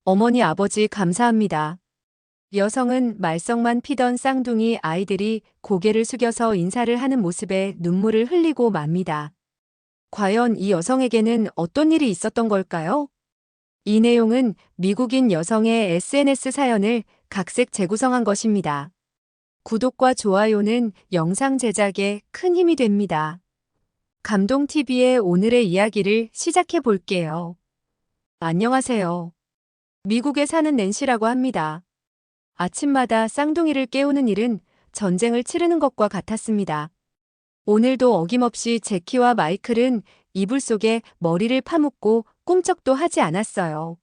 어머니 아버지 감사합니다. 여성은 말썽만 피던 쌍둥이 아이들이 고개를 숙여서 인사를 하는 모습에 눈물을 흘리고 맙니다. 과연 이 여성에게는 어떤 일이 있었던 걸까요? 이 내용은 미국인 여성의 SNS 사연을 각색 재구성한 것입니다. 구독과 좋아요는 영상 제작에 큰 힘이 됩니다. 감동TV의 오늘의 이야기를 시작해 볼게요. 안녕하세요. 미국에 사는 낸시라고 합니다. 아침마다 쌍둥이를 깨우는 일은 전쟁을 치르는 것과 같았습니다. 오늘도 어김없이 제키와 마이클은 이불 속에 머리를 파묻고 꿈쩍도 하지 않았어요.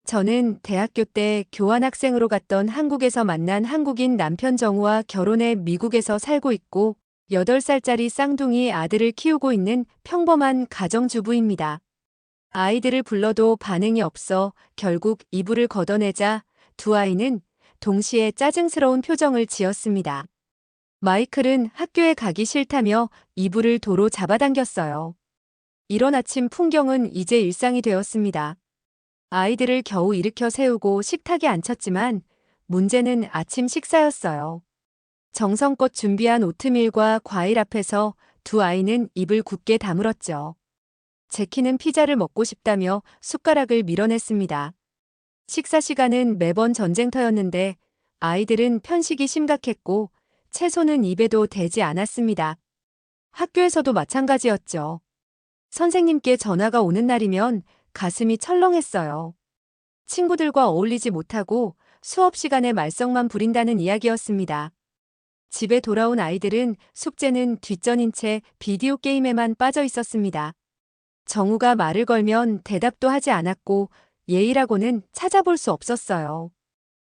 저는 대학교 때 교환학생으로 갔던 한국에서 만난 한국인 남편 정우와 결혼해 미국에서 살고 있고 8살짜리 쌍둥이 아들을 키우고 있는 평범한 가정주부입니다. 아이들을 불러도 반응이 없어 결국 이불을 걷어내자 두 아이는 동시에 짜증스러운 표정을 지었습니다. 마이클은 학교에 가기 싫다며 이불을 도로 잡아당겼어요. 이런 아침 풍경은 이제 일상이 되었습니다. 아이들을 겨우 일으켜 세우고 식탁에 앉혔지만 문제는 아침 식사였어요. 정성껏 준비한 오트밀과 과일 앞에서 두 아이는 입을 굳게 다물었죠. 제키는 피자를 먹고 싶다며 숟가락을 밀어냈습니다. 식사 시간은 매번 전쟁터였는데 아이들은 편식이 심각했고 채소는 입에도 대지 않았습니다. 학교에서도 마찬가지였죠. 선생님께 전화가 오는 날이면 가슴이 철렁했어요. 친구들과 어울리지 못하고 수업 시간에 말썽만 부린다는 이야기였습니다. 집에 돌아온 아이들은 숙제는 뒷전인 채 비디오 게임에만 빠져 있었습니다. 정우가 말을 걸면 대답도 하지 않았고 예의라고는 찾아볼 수 없었어요.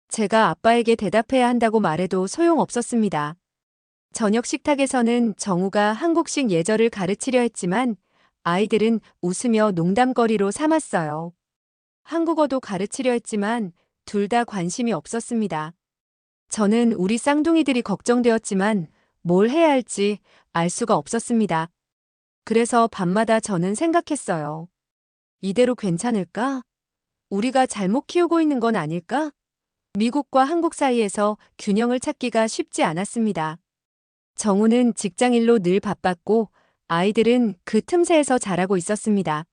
제가 아빠에게 대답해야 한다고 말해도 소용없었습니다. 저녁 식탁에서는 정우가 한국식 예절을 가르치려 했지만 아이들은 웃으며 농담거리로 삼았어요. 한국어도 가르치려 했지만 둘 다 관심이 없었습니다. 저는 우리 쌍둥이들이 걱정되었지만 뭘 해야 할지 알 수가 없었습니다. 그래서 밤마다 저는 생각했어요. 이대로 괜찮을까? 우리가 잘못 키우고 있는 건 아닐까? 미국과 한국 사이에서 균형을 찾기가 쉽지 않았습니다. 정우는 직장일로 늘 바빴고 아이들은 그 틈새에서 자라고 있었습니다.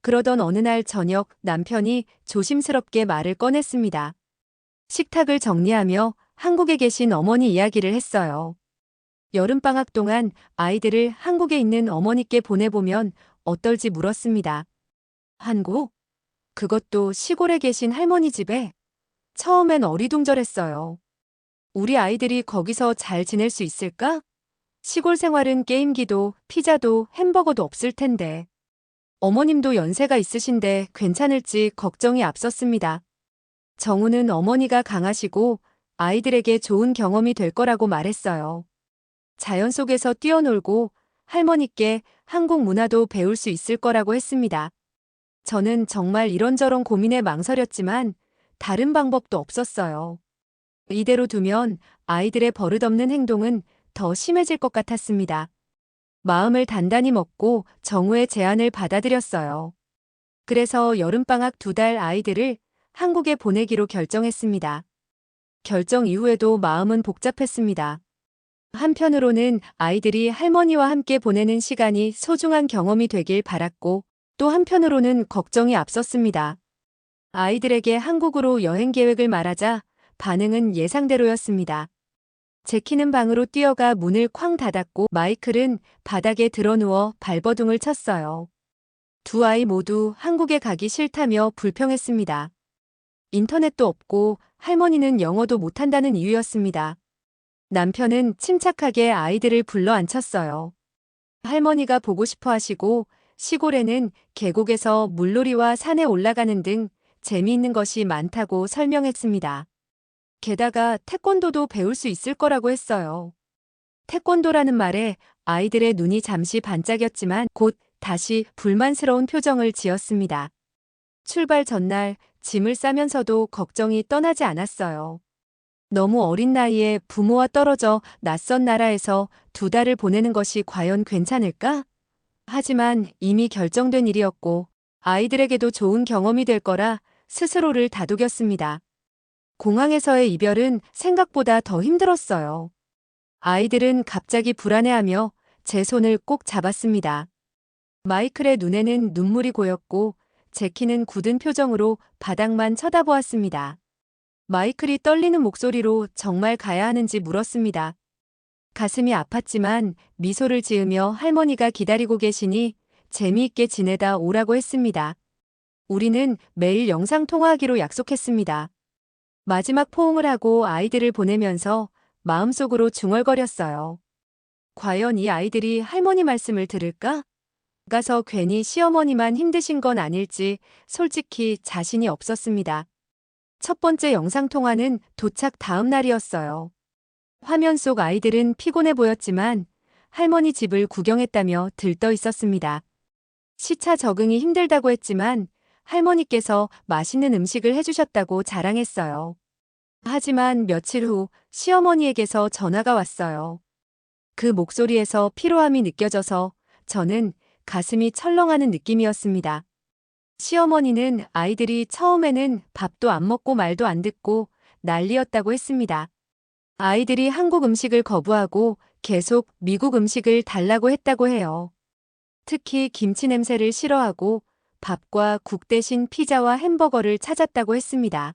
그러던 어느 날 저녁 남편이 조심스럽게 말을 꺼냈습니다. 식탁을 정리하며 한국에 계신 어머니 이야기를 했어요. 여름방학 동안 아이들을 한국에 있는 어머니께 보내보면 어떨지 물었습니다. 한국? 그것도 시골에 계신 할머니 집에? 처음엔 어리둥절했어요. 우리 아이들이 거기서 잘 지낼 수 있을까? 시골 생활은 게임기도 피자도 햄버거도 없을 텐데. 어머님도 연세가 있으신데 괜찮을지 걱정이 앞섰습니다. 정우는 어머니가 강하시고 아이들에게 좋은 경험이 될 거라고 말했어요. 자연 속에서 뛰어놀고 할머니께 한국 문화도 배울 수 있을 거라고 했습니다. 저는 정말 이런저런 고민에 망설였지만 다른 방법도 없었어요. 이대로 두면 아이들의 버릇없는 행동은 더 심해질 것 같았습니다. 마음을 단단히 먹고 정우의 제안을 받아들였어요. 그래서 여름방학 2달 아이들을 한국에 보내기로 결정했습니다. 결정 이후에도 마음은 복잡했습니다. 한편으로는 아이들이 할머니와 함께 보내는 시간이 소중한 경험이 되길 바랐고 또 한편으로는 걱정이 앞섰습니다. 아이들에게 한국으로 여행 계획을 말하자 반응은 예상대로였습니다. 제키는 방으로 뛰어가 문을 쾅 닫았고 마이클은 바닥에 드러누워 발버둥을 쳤어요. 두 아이 모두 한국에 가기 싫다며 불평했습니다. 인터넷도 없고 할머니는 영어도 못한다는 이유였습니다. 남편은 침착하게 아이들을 불러 앉혔어요. 할머니가 보고 싶어 하시고 시골에는 계곡에서 물놀이와 산에 올라가는 등 재미있는 것이 많다고 설명했습니다. 게다가 태권도도 배울 수 있을 거라고 했어요. 태권도라는 말에 아이들의 눈이 잠시 반짝였지만 곧 다시 불만스러운 표정을 지었습니다. 출발 전날 짐을 싸면서도 걱정이 떠나지 않았어요. 너무 어린 나이에 부모와 떨어져 낯선 나라에서 2달을 보내는 것이 과연 괜찮을까? 하지만 이미 결정된 일이었고 아이들에게도 좋은 경험이 될 거라 스스로를 다독였습니다. 공항에서의 이별은 생각보다 더 힘들었어요. 아이들은 갑자기 불안해하며 제 손을 꼭 잡았습니다. 마이클의 눈에는 눈물이 고였고 제키는 굳은 표정으로 바닥만 쳐다보았습니다. 마이클이 떨리는 목소리로 정말 가야 하는지 물었습니다. 가슴이 아팠지만 미소를 지으며 할머니가 기다리고 계시니 재미있게 지내다 오라고 했습니다. 우리는 매일 영상통화하기로 약속했습니다. 마지막 포옹을 하고 아이들을 보내면서 마음속으로 중얼거렸어요. 과연 이 아이들이 할머니 말씀을 들을까? 가서 괜히 시어머니만 힘드신 건 아닐지 솔직히 자신이 없었습니다. 첫 번째 영상통화는 도착 다음 날이었어요. 화면 속 아이들은 피곤해 보였지만 할머니 집을 구경했다며 들떠 있었습니다. 시차 적응이 힘들다고 했지만 할머니께서 맛있는 음식을 해주셨다고 자랑했어요. 하지만 며칠 후 시어머니에게서 전화가 왔어요. 그 목소리에서 피로함이 느껴져서 저는 가슴이 철렁하는 느낌이었습니다. 시어머니는 아이들이 처음에는 밥도 안 먹고 말도 안 듣고 난리였다고 했습니다. 아이들이 한국 음식을 거부하고 계속 미국 음식을 달라고 했다고 해요. 특히 김치 냄새를 싫어하고 밥과 국 대신 피자와 햄버거를 찾았다고 했습니다.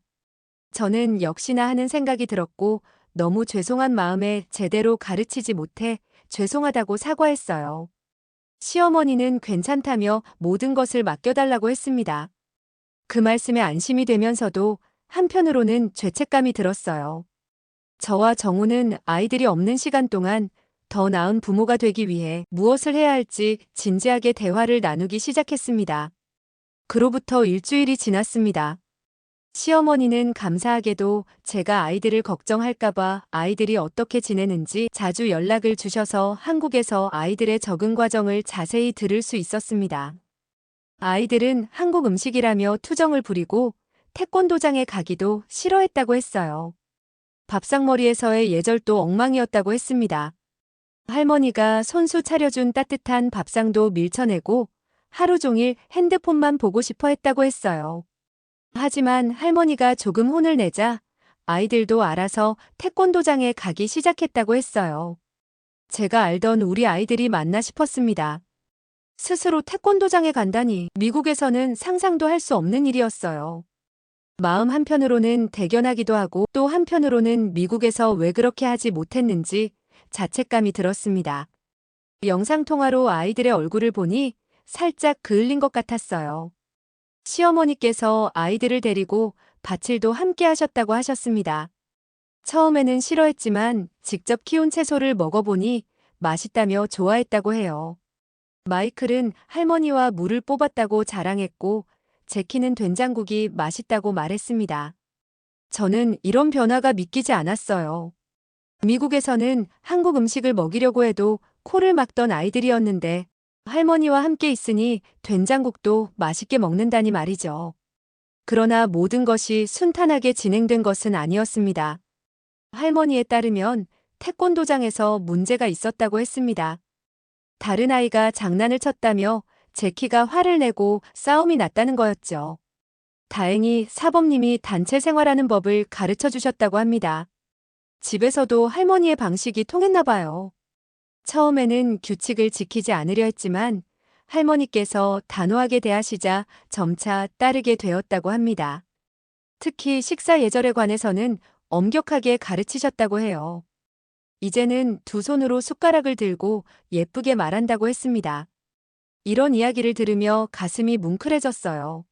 저는 역시나 하는 생각이 들었고 너무 죄송한 마음에 제대로 가르치지 못해 죄송하다고 사과했어요. 시어머니는 괜찮다며 모든 것을 맡겨달라고 했습니다. 그 말씀에 안심이 되면서도 한편으로는 죄책감이 들었어요. 저와 정우는 아이들이 없는 시간 동안 더 나은 부모가 되기 위해 무엇을 해야 할지 진지하게 대화를 나누기 시작했습니다. 그로부터 일주일이 지났습니다. 시어머니는 감사하게도 제가 아이들을 걱정할까봐 아이들이 어떻게 지내는지 자주 연락을 주셔서 한국에서 아이들의 적응 과정을 자세히 들을 수 있었습니다. 아이들은 한국 음식이라며 투정을 부리고 태권도장에 가기도 싫어했다고 했어요. 밥상머리에서의 예절도 엉망이었다고 했습니다. 할머니가 손수 차려준 따뜻한 밥상도 밀쳐내고 하루 종일 핸드폰만 보고 싶어 했다고 했어요. 하지만 할머니가 조금 혼을 내자 아이들도 알아서 태권도장에 가기 시작했다고 했어요. 제가 알던 우리 아이들이 맞나 싶었습니다. 스스로 태권도장에 간다니 미국에서는 상상도 할 수 없는 일이었어요. 마음 한편으로는 대견하기도 하고 또 한편으로는 미국에서 왜 그렇게 하지 못했는지 자책감이 들었습니다. 영상통화로 아이들의 얼굴을 보니 살짝 그을린 것 같았어요. 시어머니께서 아이들을 데리고 밭일도 함께 하셨다고 하셨습니다. 처음에는 싫어했지만 직접 키운 채소를 먹어보니 맛있다며 좋아했다고 해요. 마이클은 할머니와 물을 뽑았다고 자랑했고 제키는 된장국이 맛있다고 말했습니다. 저는 이런 변화가 믿기지 않았어요. 미국에서는 한국 음식을 먹이려고 해도 코를 막던 아이들이었는데 할머니와 함께 있으니 된장국도 맛있게 먹는다니 말이죠. 그러나 모든 것이 순탄하게 진행된 것은 아니었습니다. 할머니에 따르면 태권도장에서 문제가 있었다고 했습니다. 다른 아이가 장난을 쳤다며 제키가 화를 내고 싸움이 났다는 거였죠. 다행히 사범님이 단체 생활하는 법을 가르쳐 주셨다고 합니다. 집에서도 할머니의 방식이 통했나 봐요. 처음에는 규칙을 지키지 않으려 했지만 할머니께서 단호하게 대하시자 점차 따르게 되었다고 합니다. 특히 식사 예절에 관해서는 엄격하게 가르치셨다고 해요. 이제는 두 손으로 숟가락을 들고 예쁘게 말한다고 했습니다. 이런 이야기를 들으며 가슴이 뭉클해졌어요.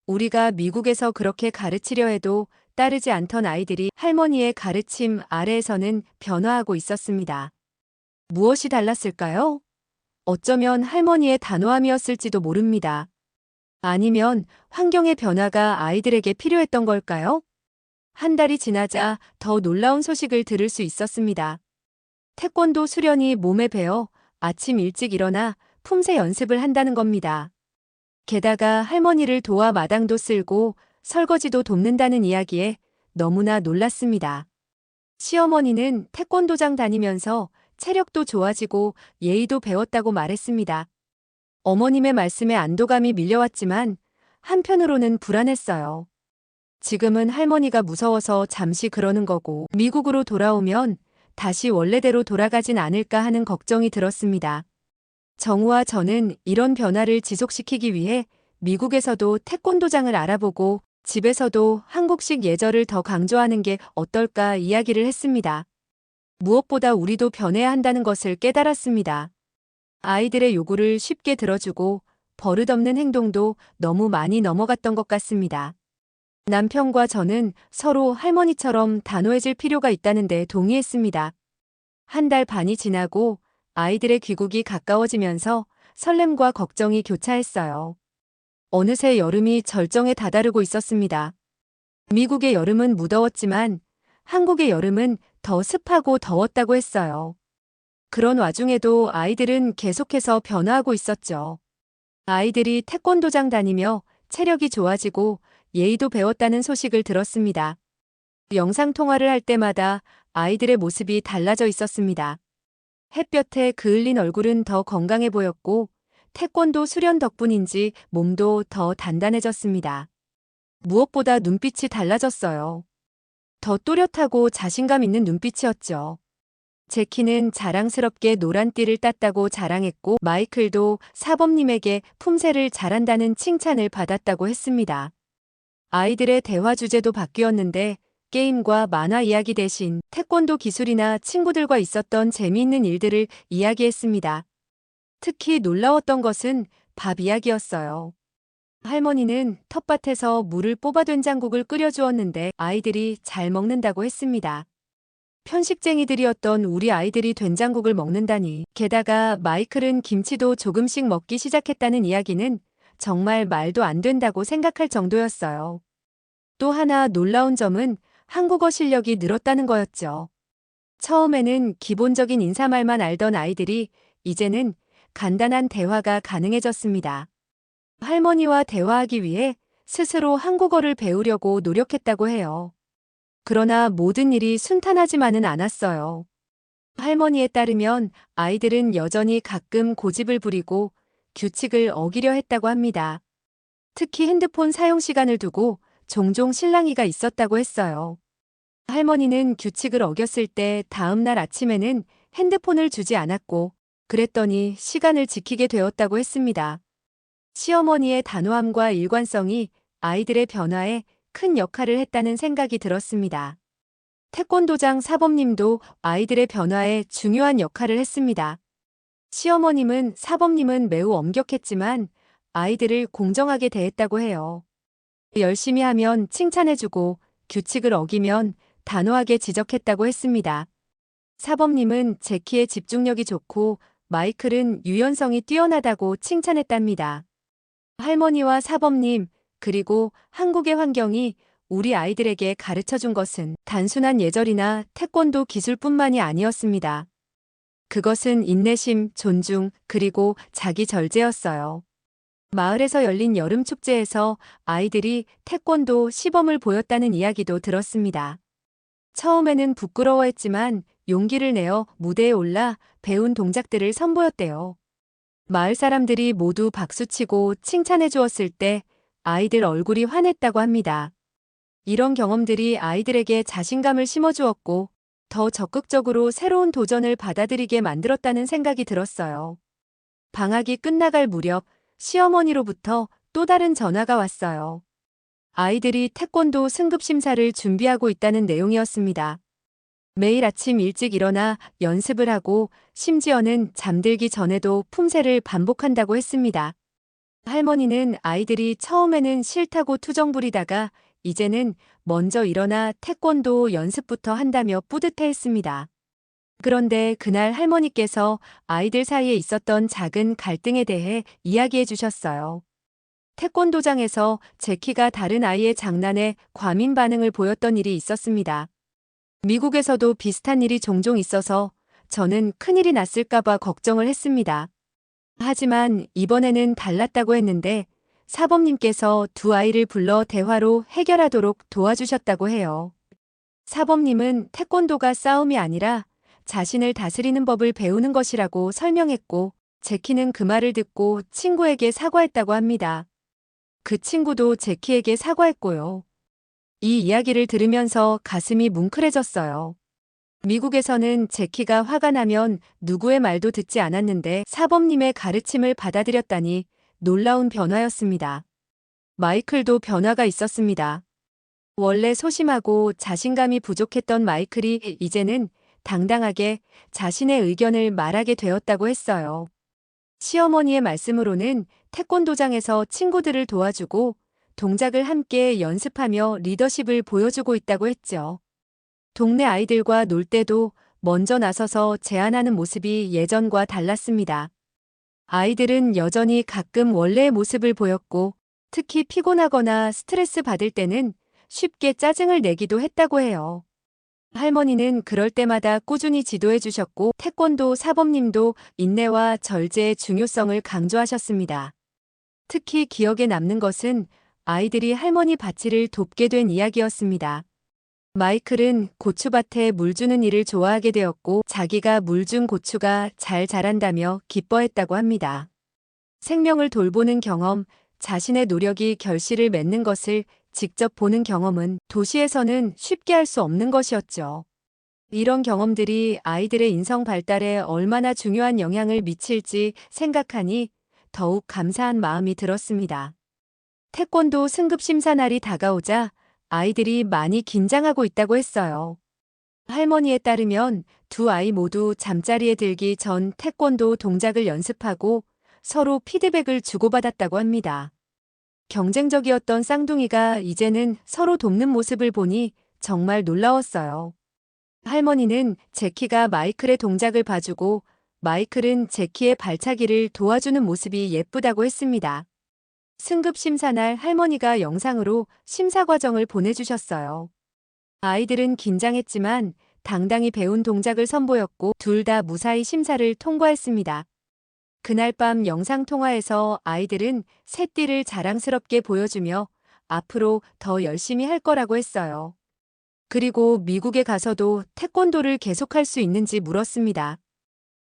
우리가 미국에서 그렇게 가르치려 해도 따르지 않던 아이들이 할머니의 가르침 아래에서는 변화하고 있었습니다. 무엇이 달랐을까요? 어쩌면 할머니의 단호함이었을지도 모릅니다. 아니면 환경의 변화가 아이들에게 필요했던 걸까요? 한 달이 지나자 더 놀라운 소식을 들을 수 있었습니다. 태권도 수련이 몸에 배어 아침 일찍 일어나 품새 연습을 한다는 겁니다. 게다가 할머니를 도와 마당도 쓸고 설거지도 돕는다는 이야기에 너무나 놀랐습니다. 시어머니는 태권도장 다니면서 체력도 좋아지고 예의도 배웠다고 말했습니다. 어머님의 말씀에 안도감이 밀려왔지만 한편으로는 불안했어요. 지금은 할머니가 무서워서 잠시 그러는 거고 미국으로 돌아오면 다시 원래대로 돌아가진 않을까 하는 걱정이 들었습니다. 정우와 저는 이런 변화를 지속시키기 위해 미국에서도 태권도장을 알아보고 집에서도 한국식 예절을 더 강조하는 게 어떨까 이야기를 했습니다. 무엇보다 우리도 변해야 한다는 것을 깨달았습니다. 아이들의 요구를 쉽게 들어주고 버릇없는 행동도 너무 많이 넘어갔던 것 같습니다. 남편과 저는 서로 할머니처럼 단호해질 필요가 있다는 데 동의했습니다. 한 달 반이 지나고 아이들의 귀국이 가까워지면서 설렘과 걱정이 교차했어요. 어느새 여름이 절정에 다다르고 있었습니다. 미국의 여름은 무더웠지만 한국의 여름은 더 습하고 더웠다고 했어요. 그런 와중에도 아이들은 계속해서 변화하고 있었죠. 아이들이 태권도장 다니며 체력이 좋아지고 예의도 배웠다는 소식을 들었습니다. 영상통화를 할 때마다 아이들의 모습이 달라져 있었습니다. 햇볕에 그을린 얼굴은 더 건강해 보였고 태권도 수련 덕분인지 몸도 더 단단해졌습니다. 무엇보다 눈빛이 달라졌어요. 더 또렷하고 자신감 있는 눈빛이었죠. 제키는 자랑스럽게 노란 띠를 땄다고 자랑했고 마이클도 사범님에게 품새를 잘한다는 칭찬을 받았다고 했습니다. 아이들의 대화 주제도 바뀌었는데 게임과 만화 이야기 대신 태권도 기술이나 친구들과 있었던 재미있는 일들을 이야기했습니다. 특히 놀라웠던 것은 밥 이야기였어요. 할머니는 텃밭에서 물을 뽑아 된장국을 끓여주었는데 아이들이 잘 먹는다고 했습니다. 편식쟁이들이었던 우리 아이들이 된장국을 먹는다니. 게다가 마이클은 김치도 조금씩 먹기 시작했다는 이야기는 정말 말도 안 된다고 생각할 정도였어요. 또 하나 놀라운 점은 한국어 실력이 늘었다는 거였죠. 처음에는 기본적인 인사말만 알던 아이들이 이제는 간단한 대화가 가능해졌습니다. 할머니와 대화하기 위해 스스로 한국어를 배우려고 노력했다고 해요. 그러나 모든 일이 순탄하지만은 않았어요. 할머니에 따르면 아이들은 여전히 가끔 고집을 부리고 규칙을 어기려 했다고 합니다. 특히 핸드폰 사용 시간을 두고 종종 실랑이가 있었다고 했어요. 할머니는 규칙을 어겼을 때 다음 날 아침에는 핸드폰을 주지 않았고 그랬더니 시간을 지키게 되었다고 했습니다. 시어머니의 단호함과 일관성이 아이들의 변화에 큰 역할을 했다는 생각이 들었습니다. 태권도장 사범님도 아이들의 변화에 중요한 역할을 했습니다. 시어머님은 사범님은 매우 엄격했지만 아이들을 공정하게 대했다고 해요. 열심히 하면 칭찬해주고 규칙을 어기면 단호하게 지적했다고 했습니다. 사범님은 제키의 집중력이 좋고 마이클은 유연성이 뛰어나다고 칭찬했답니다. 할머니와 사범님, 그리고 한국의 환경이 우리 아이들에게 가르쳐준 것은 단순한 예절이나 태권도 기술뿐만이 아니었습니다. 그것은 인내심, 존중, 그리고 자기 절제였어요. 마을에서 열린 여름 축제에서 아이들이 태권도 시범을 보였다는 이야기도 들었습니다. 처음에는 부끄러워했지만 용기를 내어 무대에 올라 배운 동작들을 선보였대요. 마을 사람들이 모두 박수치고 칭찬해 주었을 때 아이들 얼굴이 환했다고 합니다. 이런 경험들이 아이들에게 자신감을 심어주었고 더 적극적으로 새로운 도전을 받아들이게 만들었다는 생각이 들었어요. 방학이 끝나갈 무렵 시어머니로부터 또 다른 전화가 왔어요. 아이들이 태권도 승급 심사를 준비하고 있다는 내용이었습니다. 매일 아침 일찍 일어나 연습을 하고 심지어는 잠들기 전에도 품새를 반복한다고 했습니다. 할머니는 아이들이 처음에는 싫다고 투정 부리다가 이제는 먼저 일어나 태권도 연습부터 한다며 뿌듯해했습니다. 그런데 그날 할머니께서 아이들 사이에 있었던 작은 갈등에 대해 이야기해 주셨어요. 태권도장에서 제키가 다른 아이의 장난에 과민 반응을 보였던 일이 있었습니다. 미국에서도 비슷한 일이 종종 있어서 저는 큰일이 났을까봐 걱정을 했습니다. 하지만 이번에는 달랐다고 했는데 사범님께서 두 아이를 불러 대화로 해결하도록 도와주셨다고 해요. 사범님은 태권도가 싸움이 아니라 자신을 다스리는 법을 배우는 것이라고 설명했고 제키는 그 말을 듣고 친구에게 사과했다고 합니다. 그 친구도 제키에게 사과했고요. 이 이야기를 들으면서 가슴이 뭉클해졌어요. 미국에서는 제키가 화가 나면 누구의 말도 듣지 않았는데 사범님의 가르침을 받아들였다니 놀라운 변화였습니다. 마이클도 변화가 있었습니다. 원래 소심하고 자신감이 부족했던 마이클이 이제는 당당하게 자신의 의견을 말하게 되었다고 했어요. 시어머니의 말씀으로는 태권도장에서 친구들을 도와주고 동작을 함께 연습하며 리더십을 보여주고 있다고 했죠. 동네 아이들과 놀 때도 먼저 나서서 제안하는 모습이 예전과 달랐습니다. 아이들은 여전히 가끔 원래의 모습을 보였고, 특히 피곤하거나 스트레스 받을 때는 쉽게 짜증을 내기도 했다고 해요. 할머니는 그럴 때마다 꾸준히 지도해 주셨고, 태권도 사범님도 인내와 절제의 중요성을 강조하셨습니다. 특히 기억에 남는 것은 아이들이 할머니 밭일을 돕게 된 이야기였습니다. 마이클은 고추밭에 물 주는 일을 좋아하게 되었고 자기가 물 준 고추가 잘 자란다며 기뻐했다고 합니다. 생명을 돌보는 경험, 자신의 노력이 결실을 맺는 것을 직접 보는 경험은 도시에서는 쉽게 할 수 없는 것이었죠. 이런 경험들이 아이들의 인성 발달에 얼마나 중요한 영향을 미칠지 생각하니 더욱 감사한 마음이 들었습니다. 태권도 승급 심사 날이 다가오자 아이들이 많이 긴장하고 있다고 했어요. 할머니에 따르면 두 아이 모두 잠자리에 들기 전 태권도 동작을 연습하고 서로 피드백을 주고받았다고 합니다. 경쟁적이었던 쌍둥이가 이제는 서로 돕는 모습을 보니 정말 놀라웠어요. 할머니는 제키가 마이클의 동작을 봐주고 마이클은 제키의 발차기를 도와주는 모습이 예쁘다고 했습니다. 승급 심사 날 할머니가 영상으로 심사 과정을 보내주셨어요. 아이들은 긴장했지만 당당히 배운 동작을 선보였고 둘 다 무사히 심사를 통과했습니다. 그날 밤 영상 통화에서 아이들은 새띠를 자랑스럽게 보여주며 앞으로 더 열심히 할 거라고 했어요. 그리고 미국에 가서도 태권도를 계속할 수 있는지 물었습니다.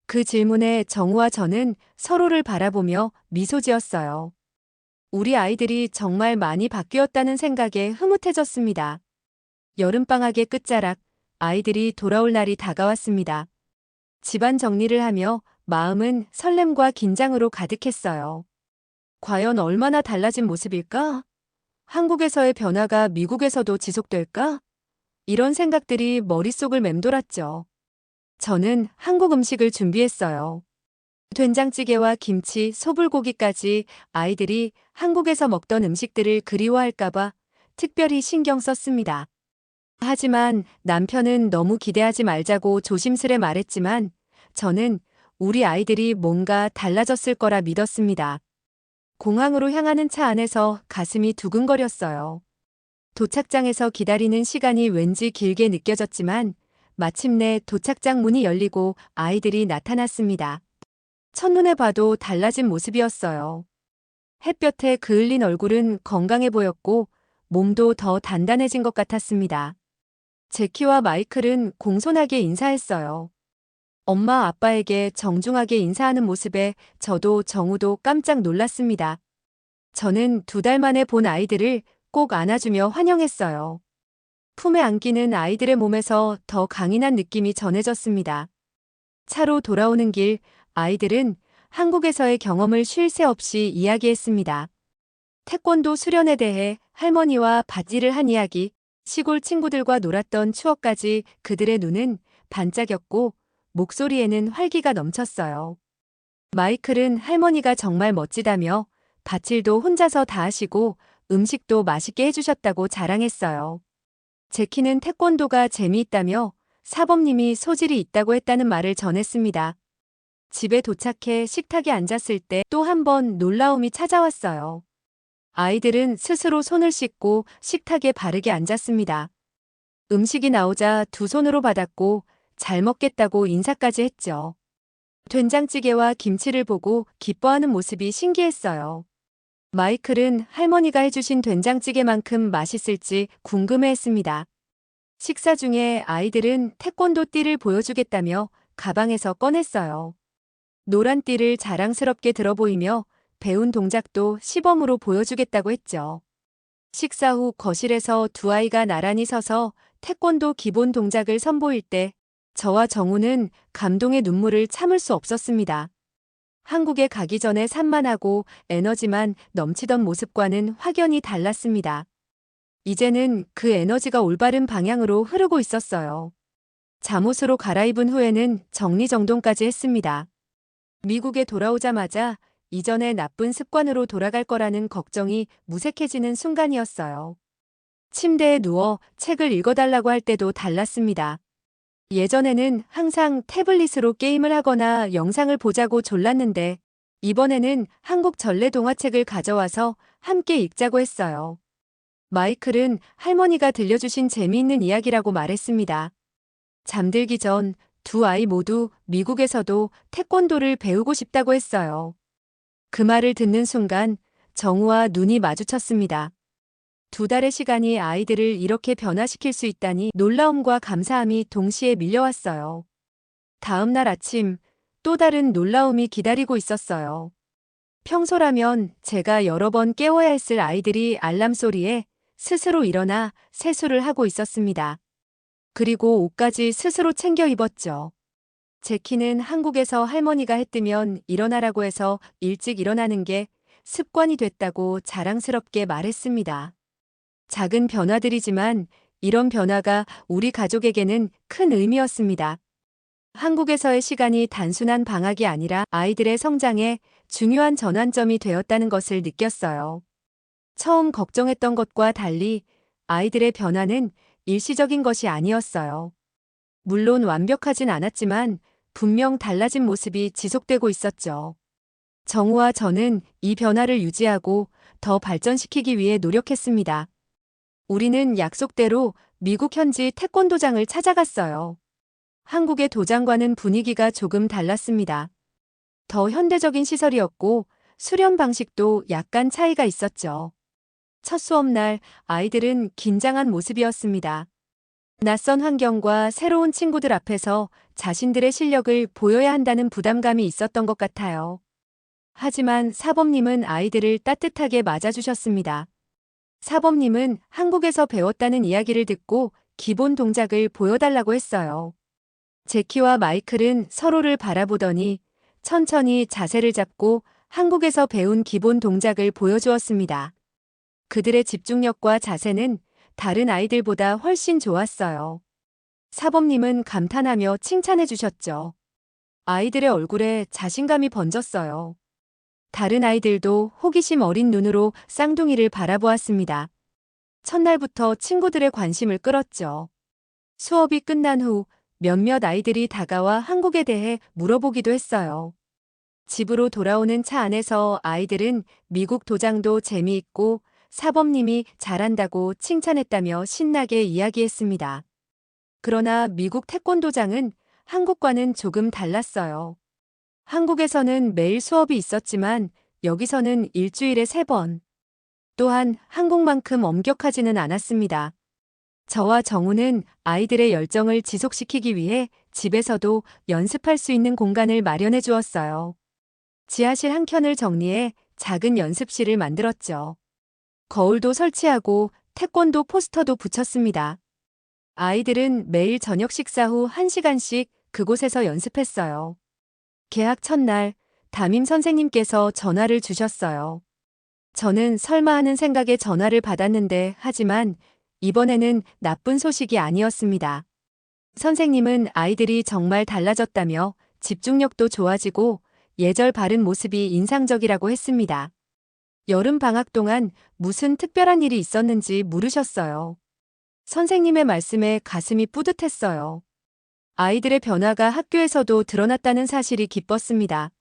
그 질문에 정우와 저는 서로를 바라보며 미소 지었어요. 우리 아이들이 정말 많이 바뀌었다는 생각에 흐뭇해졌습니다. 여름방학의 끝자락, 아이들이 돌아올 날이 다가왔습니다. 집안 정리를 하며 마음은 설렘과 긴장으로 가득했어요. 과연 얼마나 달라진 모습일까? 한국에서의 변화가 미국에서도 지속될까? 이런 생각들이 머릿속을 맴돌았죠. 저는 한국 음식을 준비했어요. 된장찌개와 김치, 소불고기까지 아이들이 한국에서 먹던 음식들을 그리워할까봐 특별히 신경 썼습니다. 하지만 남편은 너무 기대하지 말자고 조심스레 말했지만 저는 우리 아이들이 뭔가 달라졌을 거라 믿었습니다. 공항으로 향하는 차 안에서 가슴이 두근거렸어요. 도착장에서 기다리는 시간이 왠지 길게 느껴졌지만 마침내 도착장 문이 열리고 아이들이 나타났습니다. 첫눈에 봐도 달라진 모습이었어요. 햇볕에 그을린 얼굴은 건강해 보였고 몸도 더 단단해진 것 같았습니다. 제키와 마이클은 공손하게 인사했어요. 엄마 아빠에게 정중하게 인사하는 모습에 저도 정우도 깜짝 놀랐습니다. 저는 2달 만에 본 아이들을 꼭 안아주며 환영했어요. 품에 안기는 아이들의 몸에서 더 강인한 느낌이 전해졌습니다. 차로 돌아오는 길 아이들은 한국에서의 경험을 쉴 새 없이 이야기했습니다. 태권도 수련에 대해 할머니와 밭일을 한 이야기, 시골 친구들과 놀았던 추억까지 그들의 눈은 반짝였고 목소리에는 활기가 넘쳤어요. 마이클은 할머니가 정말 멋지다며 밭일도 혼자서 다 하시고 음식도 맛있게 해주셨다고 자랑했어요. 제키는 태권도가 재미있다며 사범님이 소질이 있다고 했다는 말을 전했습니다. 집에 도착해 식탁에 앉았을 때 또 한 번 놀라움이 찾아왔어요. 아이들은 스스로 손을 씻고 식탁에 바르게 앉았습니다. 음식이 나오자 두 손으로 받았고 잘 먹겠다고 인사까지 했죠. 된장찌개와 김치를 보고 기뻐하는 모습이 신기했어요. 마이클은 할머니가 해주신 된장찌개만큼 맛있을지 궁금해했습니다. 식사 중에 아이들은 태권도 띠를 보여주겠다며 가방에서 꺼냈어요. 노란 띠를 자랑스럽게 들어 보이며 배운 동작도 시범으로 보여주겠다고 했죠. 식사 후 거실에서 두 아이가 나란히 서서 태권도 기본 동작을 선보일 때 저와 정우는 감동의 눈물을 참을 수 없었습니다. 한국에 가기 전에 산만하고 에너지만 넘치던 모습과는 확연히 달랐습니다. 이제는 그 에너지가 올바른 방향으로 흐르고 있었어요. 잠옷으로 갈아입은 후에는 정리정돈까지 했습니다. 미국에 돌아오자마자 이전의 나쁜 습관으로 돌아갈 거라는 걱정이 무색해지는 순간이었어요. 침대에 누워 책을 읽어달라고 할 때도 달랐습니다. 예전에는 항상 태블릿으로 게임을 하거나 영상을 보자고 졸랐는데 이번에는 한국 전래 동화책을 가져와서 함께 읽자고 했어요. 마이클은 할머니가 들려주신 재미있는 이야기라고 말했습니다. 잠들기 전 두 아이 모두 미국에서도 태권도를 배우고 싶다고 했어요. 그 말을 듣는 순간 정우와 눈이 마주쳤습니다. 두 달의 시간이 아이들을 이렇게 변화시킬 수 있다니 놀라움과 감사함이 동시에 밀려왔어요. 다음 날 아침 또 다른 놀라움이 기다리고 있었어요. 평소라면 제가 여러 번 깨워야 했을 아이들이 알람 소리에 스스로 일어나 세수를 하고 있었습니다. 그리고 옷까지 스스로 챙겨 입었죠. 제키는 한국에서 할머니가 해 뜨면 일어나라고 해서 일찍 일어나는 게 습관이 됐다고 자랑스럽게 말했습니다. 작은 변화들이지만 이런 변화가 우리 가족에게는 큰 의미였습니다. 한국에서의 시간이 단순한 방학이 아니라 아이들의 성장에 중요한 전환점이 되었다는 것을 느꼈어요. 처음 걱정했던 것과 달리 아이들의 변화는 일시적인 것이 아니었어요. 물론 완벽하진 않았지만 분명 달라진 모습이 지속되고 있었죠. 정우와 저는 이 변화를 유지하고 더 발전시키기 위해 노력했습니다. 우리는 약속대로 미국 현지 태권도장을 찾아갔어요. 한국의 도장과는 분위기가 조금 달랐습니다. 더 현대적인 시설이었고 수련 방식도 약간 차이가 있었죠. 첫 수업날 아이들은 긴장한 모습이었습니다. 낯선 환경과 새로운 친구들 앞에서 자신들의 실력을 보여야 한다는 부담감이 있었던 것 같아요. 하지만 사범님은 아이들을 따뜻하게 맞아주셨습니다. 사범님은 한국에서 배웠다는 이야기를 듣고 기본 동작을 보여달라고 했어요. 제키와 마이클은 서로를 바라보더니 천천히 자세를 잡고 한국에서 배운 기본 동작을 보여주었습니다. 그들의 집중력과 자세는 다른 아이들보다 훨씬 좋았어요. 사범님은 감탄하며 칭찬해 주셨죠. 아이들의 얼굴에 자신감이 번졌어요. 다른 아이들도 호기심 어린 눈으로 쌍둥이를 바라보았습니다. 첫날부터 친구들의 관심을 끌었죠. 수업이 끝난 후 몇몇 아이들이 다가와 한국에 대해 물어보기도 했어요. 집으로 돌아오는 차 안에서 아이들은 미국 도장도 재미있고 사범님이 잘한다고 칭찬했다며 신나게 이야기했습니다. 그러나 미국 태권도장은 한국과는 조금 달랐어요. 한국에서는 매일 수업이 있었지만 여기서는 일주일에 3번. 또한 한국만큼 엄격하지는 않았습니다. 저와 정우는 아이들의 열정을 지속시키기 위해 집에서도 연습할 수 있는 공간을 마련해 주었어요. 지하실 한 켠을 정리해 작은 연습실을 만들었죠. 거울도 설치하고 태권도 포스터도 붙였습니다. 아이들은 매일 저녁 식사 후 1시간씩 그곳에서 연습했어요. 개학 첫날 담임 선생님께서 전화를 주셨어요. 저는 설마 하는 생각에 전화를 받았는데 하지만 이번에는 나쁜 소식이 아니었습니다. 선생님은 아이들이 정말 달라졌다며 집중력도 좋아지고 예절 바른 모습이 인상적이라고 했습니다. 여름 방학 동안 무슨 특별한 일이 있었는지 물으셨어요. 선생님의 말씀에 가슴이 뿌듯했어요. 아이들의 변화가 학교에서도 드러났다는 사실이 기뻤습니다.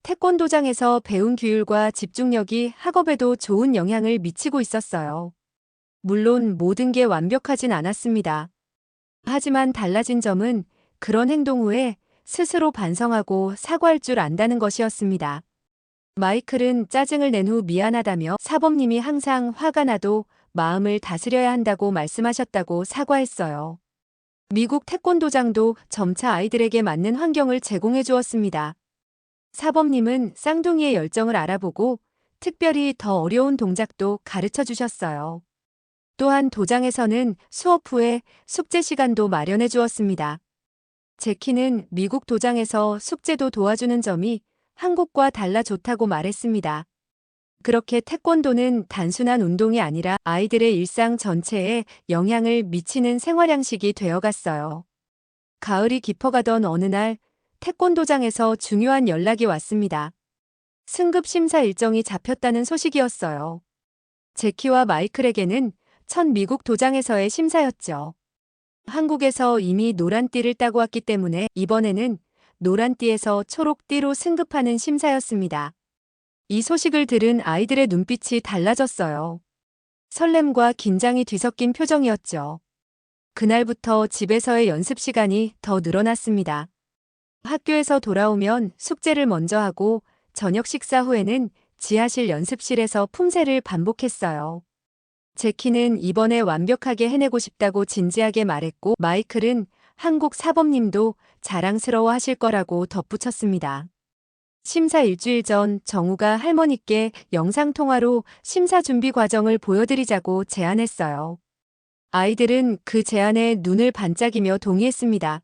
태권도장에서 배운 규율과 집중력이 학업에도 좋은 영향을 미치고 있었어요. 물론 모든 게 완벽하진 않았습니다. 하지만 달라진 점은 그런 행동 후에 스스로 반성하고 사과할 줄 안다는 것이었습니다. 마이클은 짜증을 낸 후 미안하다며 사범님이 항상 화가 나도 마음을 다스려야 한다고 말씀하셨다고 사과했어요. 미국 태권도장도 점차 아이들에게 맞는 환경을 제공해 주었습니다. 사범님은 쌍둥이의 열정을 알아보고 특별히 더 어려운 동작도 가르쳐 주셨어요. 또한 도장에서는 수업 후에 숙제 시간도 마련해 주었습니다. 제키는 미국 도장에서 숙제도 도와주는 점이 한국과 달라 좋다고 말했습니다. 그렇게 태권도는 단순한 운동이 아니라 아이들의 일상 전체에 영향을 미치는 생활 양식이 되어갔어요. 가을이 깊어가던 어느 날 태권도장에서 중요한 연락이 왔습니다. 승급 심사 일정이 잡혔다는 소식이었어요. 제키와 마이클에게는 첫 미국 도장에서의 심사였죠. 한국에서 이미 노란띠를 따고 왔기 때문에 이번에는 노란띠에서 초록띠로 승급하는 심사였습니다. 이 소식을 들은 아이들의 눈빛이 달라졌어요. 설렘과 긴장이 뒤섞인 표정이었죠. 그날부터 집에서의 연습 시간이 더 늘어났습니다. 학교에서 돌아오면 숙제를 먼저 하고 저녁 식사 후에는 지하실 연습실에서 품새를 반복했어요. 제키는 이번에 완벽하게 해내고 싶다고 진지하게 말했고 마이클은 한국 사범님도 자랑스러워 하실 거라고 덧붙였습니다. 심사 일주일 전 정우가 할머니께 영상통화로 심사 준비 과정을 보여드리자고 제안했어요. 아이들은 그 제안에 눈을 반짝이며 동의했습니다.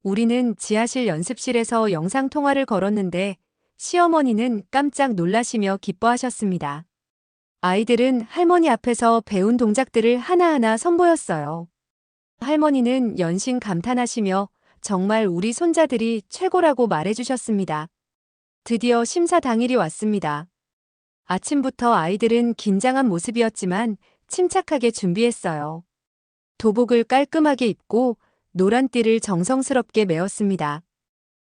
우리는 지하실 연습실에서 영상통화를 걸었는데 시어머니는 깜짝 놀라시며 기뻐하셨습니다. 아이들은 할머니 앞에서 배운 동작들을 하나하나 선보였어요. 할머니는 연신 감탄하시며 정말 우리 손자들이 최고라고 말해주셨습니다. 드디어 심사 당일이 왔습니다. 아침부터 아이들은 긴장한 모습이었지만 침착하게 준비했어요. 도복을 깔끔하게 입고 노란띠를 정성스럽게 메었습니다.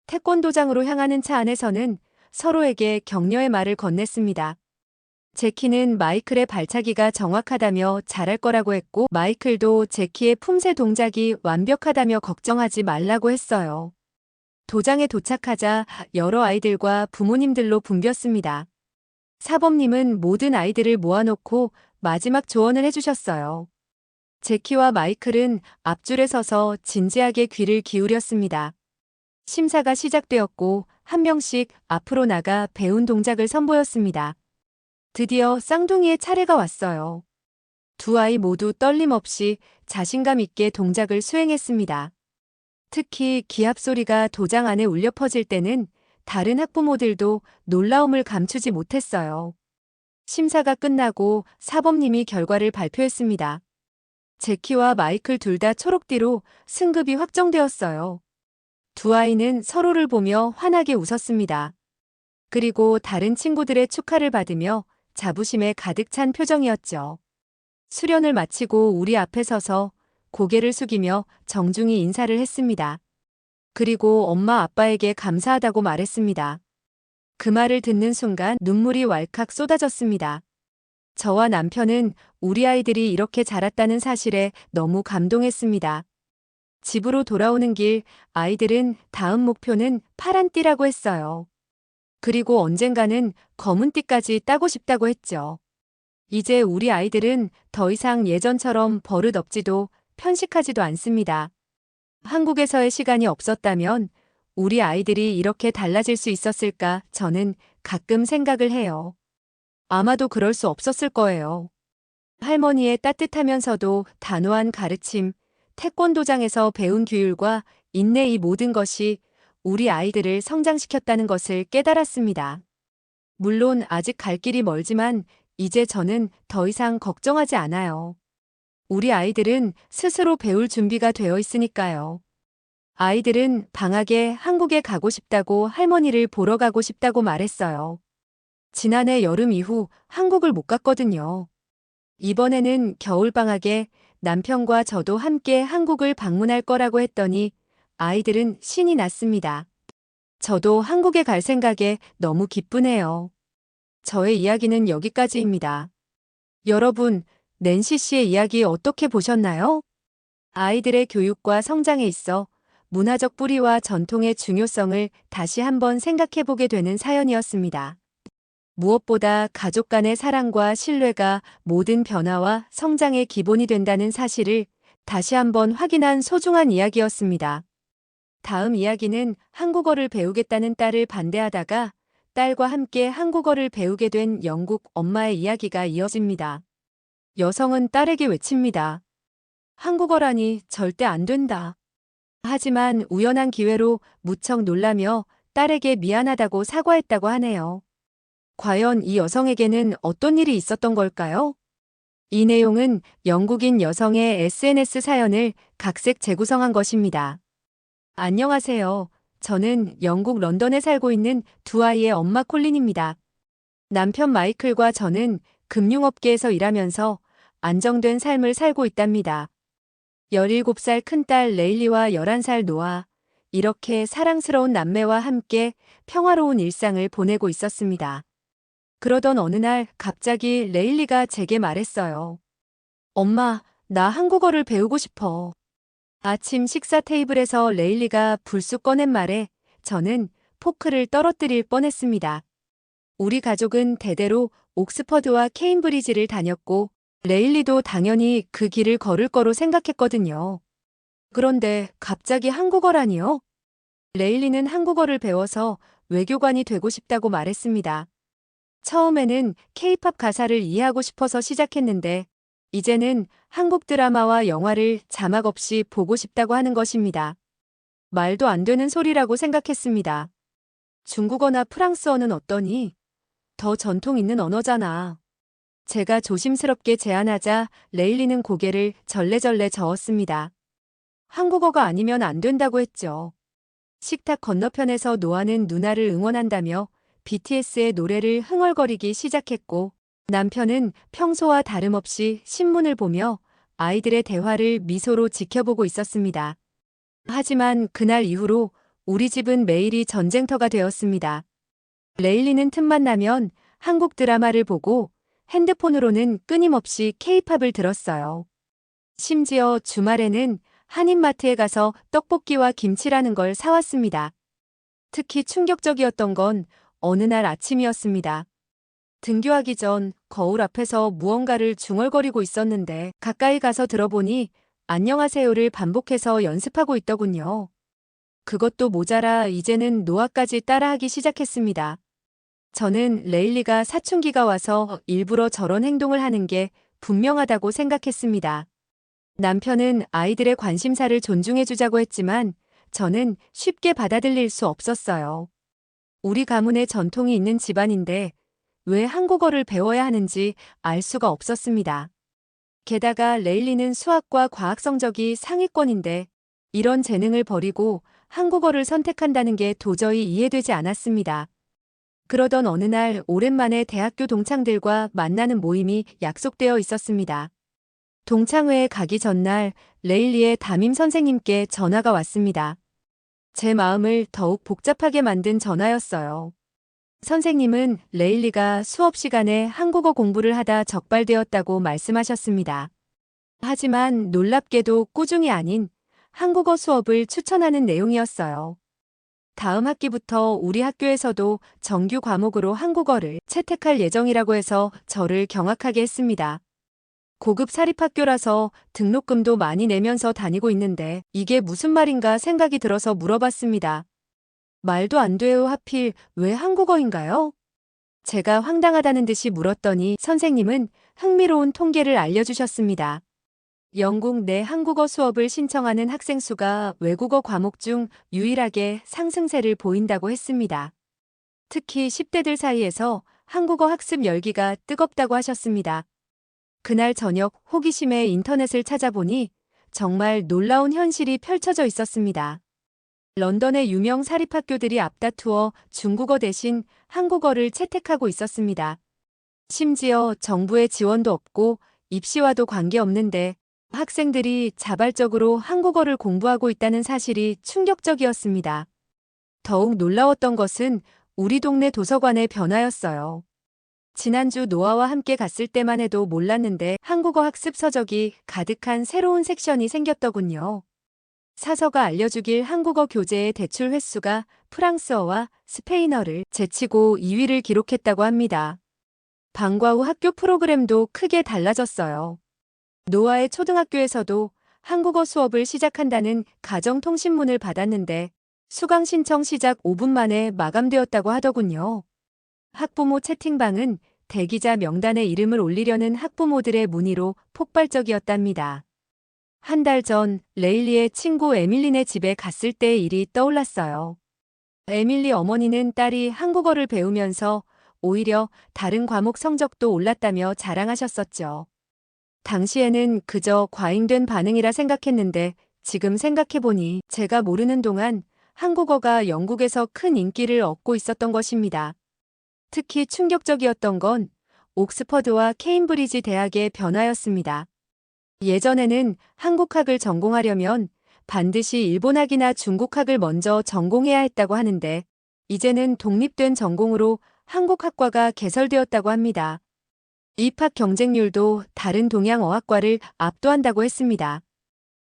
태권도장으로 향하는 차 안에서는 서로에게 격려의 말을 건넸습니다. 제키는 마이클의 발차기가 정확하다며 잘할 거라고 했고 마이클도 제키의 품새 동작이 완벽하다며 걱정하지 말라고 했어요. 도장에 도착하자 여러 아이들과 부모님들로 붐볐습니다. 사범님은 모든 아이들을 모아놓고 마지막 조언을 해주셨어요. 제키와 마이클은 앞줄에 서서 진지하게 귀를 기울였습니다. 심사가 시작되었고 한 명씩 앞으로 나가 배운 동작을 선보였습니다. 드디어 쌍둥이의 차례가 왔어요. 두 아이 모두 떨림 없이 자신감 있게 동작을 수행했습니다. 특히 기합 소리가 도장 안에 울려 퍼질 때는 다른 학부모들도 놀라움을 감추지 못했어요. 심사가 끝나고 사범님이 결과를 발표했습니다. 제키와 마이클 둘 다 초록띠로 승급이 확정되었어요. 두 아이는 서로를 보며 환하게 웃었습니다. 그리고 다른 친구들의 축하를 받으며 자부심에 가득 찬 표정이었죠. 수련을 마치고 우리 앞에 서서 고개를 숙이며 정중히 인사를 했습니다. 그리고 엄마 아빠에게 감사하다고 말했습니다. 그 말을 듣는 순간 눈물이 왈칵 쏟아졌습니다. 저와 남편은 우리 아이들이 이렇게 자랐다는 사실에 너무 감동했습니다. 집으로 돌아오는 길 아이들은 다음 목표는 파란띠라고 했어요. 그리고 언젠가는 검은띠까지 따고 싶다고 했죠. 이제 우리 아이들은 더 이상 예전처럼 버릇없지도 편식하지도 않습니다. 한국에서의 시간이 없었다면 우리 아이들이 이렇게 달라질 수 있었을까 저는 가끔 생각을 해요. 아마도 그럴 수 없었을 거예요. 할머니의 따뜻하면서도 단호한 가르침, 태권도장에서 배운 규율과 인내 이 모든 것이 우리 아이들을 성장시켰다는 것을 깨달았습니다. 물론 아직 갈 길이 멀지만 이제 저는 더 이상 걱정하지 않아요. 우리 아이들은 스스로 배울 준비가 되어 있으니까요. 아이들은 방학에 한국에 가고 싶다고 할머니를 보러 가고 싶다고 말했어요. 지난해 여름 이후 한국을 못 갔거든요. 이번에는 겨울방학에 남편과 저도 함께 한국을 방문할 거라고 했더니 아이들은 신이 났습니다. 저도 한국에 갈 생각에 너무 기쁘네요. 저의 이야기는 여기까지입니다. 여러분, 낸시 씨의 이야기 어떻게 보셨나요? 아이들의 교육과 성장에 있어 문화적 뿌리와 전통의 중요성을 다시 한번 생각해보게 되는 사연이었습니다. 무엇보다 가족 간의 사랑과 신뢰가 모든 변화와 성장의 기본이 된다는 사실을 다시 한번 확인한 소중한 이야기였습니다. 다음 이야기는 한국어를 배우겠다는 딸을 반대하다가 딸과 함께 한국어를 배우게 된 영국 엄마의 이야기가 이어집니다. 여성은 딸에게 외칩니다. 한국어라니 절대 안 된다. 하지만 우연한 기회로 무척 놀라며 딸에게 미안하다고 사과했다고 하네요. 과연 이 여성에게는 어떤 일이 있었던 걸까요? 이 내용은 영국인 여성의 SNS 사연을 각색 재구성한 것입니다. 안녕하세요. 저는 영국 런던에 살고 있는 두 아이의 엄마 콜린입니다. 남편 마이클과 저는 금융업계에서 일하면서 안정된 삶을 살고 있답니다. 17살 큰딸 레일리와 11살 노아, 이렇게 사랑스러운 남매와 함께 평화로운 일상을 보내고 있었습니다. 그러던 어느 날 갑자기 레일리가 제게 말했어요. 엄마, 나 한국어를 배우고 싶어. 아침 식사 테이블에서 레일리가 불쑥 꺼낸 말에 저는 포크를 떨어뜨릴 뻔했습니다. 우리 가족은 대대로 옥스퍼드와 케임브리지를 다녔고 레일리도 당연히 그 길을 걸을 거로 생각했거든요. 그런데 갑자기 한국어라니요? 레일리는 한국어를 배워서 외교관이 되고 싶다고 말했습니다. 처음에는 케이팝 가사를 이해하고 싶어서 시작했는데 이제는 한국 드라마와 영화를 자막 없이 보고 싶다고 하는 것입니다. 말도 안 되는 소리라고 생각했습니다. 중국어나 프랑스어는 어떠니? 더 전통 있는 언어잖아. 제가 조심스럽게 제안하자 레일리는 고개를 절레절레 저었습니다. 한국어가 아니면 안 된다고 했죠. 식탁 건너편에서 노아는 누나를 응원한다며 BTS의 노래를 흥얼거리기 시작했고 남편은 평소와 다름없이 신문을 보며 아이들의 대화를 미소로 지켜보고 있었습니다. 하지만 그날 이후로 우리 집은 매일이 전쟁터가 되었습니다. 레일리는 틈만 나면 한국 드라마를 보고 핸드폰으로는 끊임없이 케이팝을 들었어요. 심지어 주말에는 한인마트에 가서 떡볶이와 김치라는 걸 사왔습니다. 특히 충격적이었던 건 어느 날 아침이었습니다. 등교하기 전 거울 앞에서 무언가를 중얼거리고 있었는데 가까이 가서 들어보니 안녕하세요를 반복해서 연습하고 있더군요. 그것도 모자라 이제는 노아까지 따라하기 시작했습니다. 저는 레일리가 사춘기가 와서 일부러 저런 행동을 하는 게 분명하다고 생각했습니다. 남편은 아이들의 관심사를 존중해주자고 했지만 저는 쉽게 받아들일 수 없었어요. 우리 가문의 전통이 있는 집안인데 왜 한국어를 배워야 하는지 알 수가 없었습니다. 게다가 레일리는 수학과 과학 성적이 상위권인데 이런 재능을 버리고 한국어를 선택한다는 게 도저히 이해되지 않았습니다. 그러던 어느 날 오랜만에 대학교 동창들과 만나는 모임이 약속되어 있었습니다. 동창회에 가기 전날 레일리의 담임 선생님께 전화가 왔습니다. 제 마음을 더욱 복잡하게 만든 전화였어요. 선생님은 레일리가 수업 시간에 한국어 공부를 하다 적발되었다고 말씀하셨습니다. 하지만 놀랍게도 꾸중이 아닌 한국어 수업을 추천하는 내용이었어요. 다음 학기부터 우리 학교에서도 정규 과목으로 한국어를 채택할 예정이라고 해서 저를 경악하게 했습니다. 고급 사립학교라서 등록금도 많이 내면서 다니고 있는데 이게 무슨 말인가 생각이 들어서 물어봤습니다. 말도 안 돼요. 하필 왜 한국어인가요? 제가 황당하다는 듯이 물었더니 선생님은 흥미로운 통계를 알려주셨습니다. 영국 내 한국어 수업을 신청하는 학생 수가 외국어 과목 중 유일하게 상승세를 보인다고 했습니다. 특히 10대들 사이에서 한국어 학습 열기가 뜨겁다고 하셨습니다. 그날 저녁 호기심에 인터넷을 찾아보니 정말 놀라운 현실이 펼쳐져 있었습니다. 런던의 유명 사립학교들이 앞다투어 중국어 대신 한국어를 채택하고 있었습니다. 심지어 정부의 지원도 없고 입시와도 관계없는데 학생들이 자발적으로 한국어를 공부하고 있다는 사실이 충격적이었습니다. 더욱 놀라웠던 것은 우리 동네 도서관의 변화였어요. 지난주 노아와 함께 갔을 때만 해도 몰랐는데 한국어 학습 서적이 가득한 새로운 섹션이 생겼더군요. 사서가 알려주길 한국어 교재의 대출 횟수가 프랑스어와 스페인어를 제치고 2위를 기록했다고 합니다. 방과 후 학교 프로그램도 크게 달라졌어요. 노아의 초등학교에서도 한국어 수업을 시작한다는 가정통신문을 받았는데 수강 신청 시작 5분 만에 마감되었다고 하더군요. 학부모 채팅방은 대기자 명단에 이름을 올리려는 학부모들의 문의로 폭발적이었답니다. 한 달 전 레일리의 친구 에밀리네 집에 갔을 때의 일이 떠올랐어요. 에밀리 어머니는 딸이 한국어를 배우면서 오히려 다른 과목 성적도 올랐다며 자랑하셨었죠. 당시에는 그저 과잉된 반응이라 생각했는데 지금 생각해보니 제가 모르는 동안 한국어가 영국에서 큰 인기를 얻고 있었던 것입니다. 특히 충격적이었던 건 옥스퍼드와 케임브리지 대학의 변화였습니다. 예전에는 한국학을 전공하려면 반드시 일본학이나 중국학을 먼저 전공해야 했다고 하는데 이제는 독립된 전공으로 한국학과가 개설되었다고 합니다. 입학 경쟁률도 다른 동양 어학과를 압도한다고 했습니다.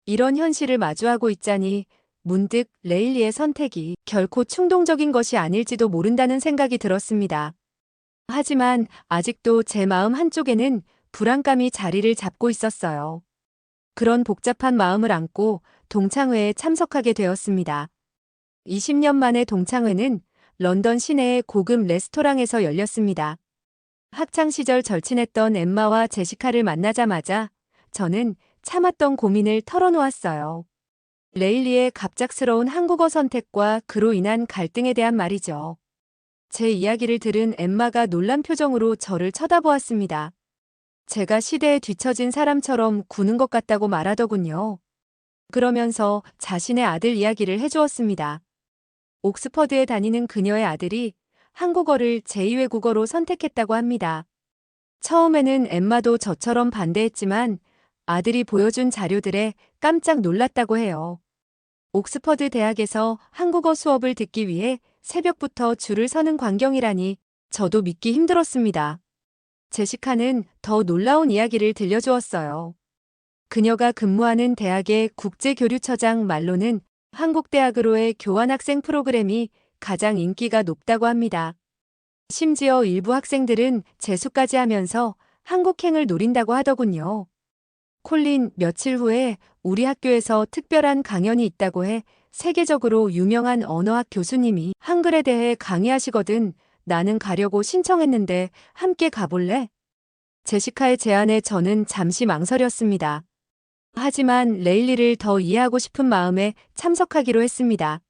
이런 현실을 마주하고 있자니 문득 레일리의 선택이 결코 충동적인 것이 아닐지도 모른다는 생각이 들었습니다. 하지만 아직도 제 마음 한쪽에는 불안감이 자리를 잡고 있었어요. 그런 복잡한 마음을 안고 동창회에 참석하게 되었습니다. 20년 만에 동창회는 런던 시내의 고급 레스토랑에서 열렸습니다. 학창시절 절친했던 엠마와 제시카를 만나자마자 저는 참았던 고민을 털어놓았어요. 레일리의 갑작스러운 한국어 선택과 그로 인한 갈등에 대한 말이죠. 제 이야기를 들은 엠마가 놀란 표정으로 저를 쳐다보았습니다. 제가 시대에 뒤처진 사람처럼 구는 것 같다고 말하더군요. 그러면서 자신의 아들 이야기를 해주었습니다. 옥스퍼드에 다니는 그녀의 아들이 한국어를 제2외국어로 선택했다고 합니다. 처음에는 엠마도 저처럼 반대했지만 아들이 보여준 자료들에 깜짝 놀랐다고 해요. 옥스퍼드 대학에서 한국어 수업을 듣기 위해 새벽부터 줄을 서는 광경이라니 저도 믿기 힘들었습니다. 제시카는 더 놀라운 이야기를 들려주었어요. 그녀가 근무하는 대학의 국제교류처장 말로는 한국대학으로의 교환학생 프로그램이 가장 인기가 높다고 합니다. 심지어 일부 학생들은 재수까지 하면서 한국행을 노린다고 하더군요. 콜린 며칠 후에 우리 학교에서 특별한 강연이 있다고 해 세계적으로 유명한 언어학 교수님이 한글에 대해 강의하시거든. 나는 가려고 신청했는데 함께 가볼래? 제시카의 제안에 저는 잠시 망설였습니다. 하지만 레일리를 더 이해하고 싶은 마음에 참석하기로 했습니다.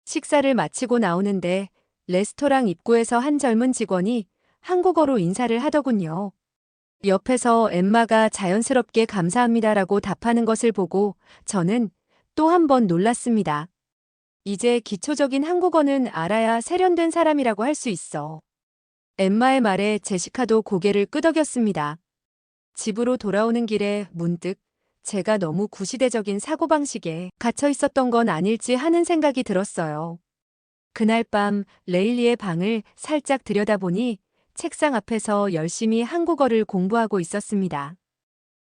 식사를 마치고 나오는데 레스토랑 입구에서 한 젊은 직원이 한국어로 인사를 하더군요. 옆에서 엠마가 자연스럽게 감사합니다라고 답하는 것을 보고 저는 또 한 번 놀랐습니다. 이제 기초적인 한국어는 알아야 세련된 사람이라고 할 수 있어. 엠마의 말에 제시카도 고개를 끄덕였습니다. 집으로 돌아오는 길에 문득 제가 너무 구시대적인 사고방식에 갇혀 있었던 건 아닐지 하는 생각이 들었어요. 그날 밤 레일리의 방을 살짝 들여다보니 책상 앞에서 열심히 한국어를 공부하고 있었습니다.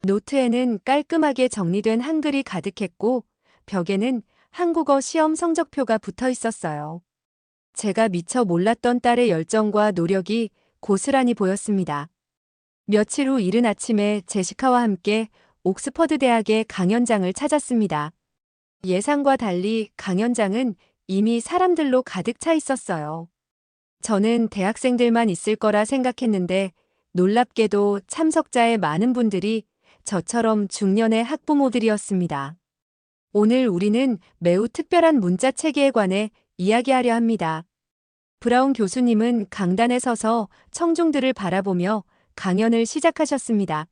노트에는 깔끔하게 정리된 한글이 가득했고 벽에는 한국어 시험 성적표가 붙어 있었어요. 제가 미처 몰랐던 딸의 열정과 노력이 고스란히 보였습니다. 며칠 후 이른 아침에 제시카와 함께 옥스퍼드 대학의 강연장을 찾았습니다. 예상과 달리 강연장은 이미 사람들로 가득 차 있었어요. 저는 대학생들만 있을 거라 생각했는데 놀랍게도 참석자의 많은 분들이 저처럼 중년의 학부모들이었습니다. 오늘 우리는 매우 특별한 문자 체계에 관해 이야기하려 합니다. 브라운 교수님은 강단에 서서 청중들을 바라보며 강연을 시작하셨습니다.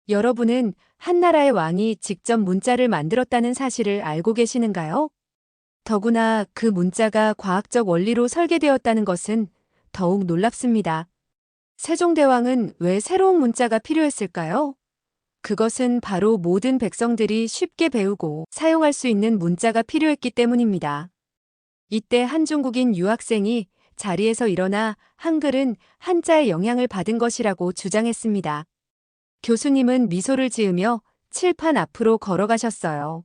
여러분은 한나라의 왕이 직접 문자를 만들었다는 사실을 알고 계시는가요? 더구나 그 문자가 과학적 원리로 설계되었다는 것은 더욱 놀랍습니다. 세종대왕은 왜 새로운 문자가 필요했을까요? 그것은 바로 모든 백성들이 쉽게 배우고 사용할 수 있는 문자가 필요했기 때문입니다. 이때 한 중국인 유학생이 자리에서 일어나 한글은 한자의 영향을 받은 것이라고 주장했습니다. 교수님은 미소를 지으며 칠판 앞으로 걸어가셨어요.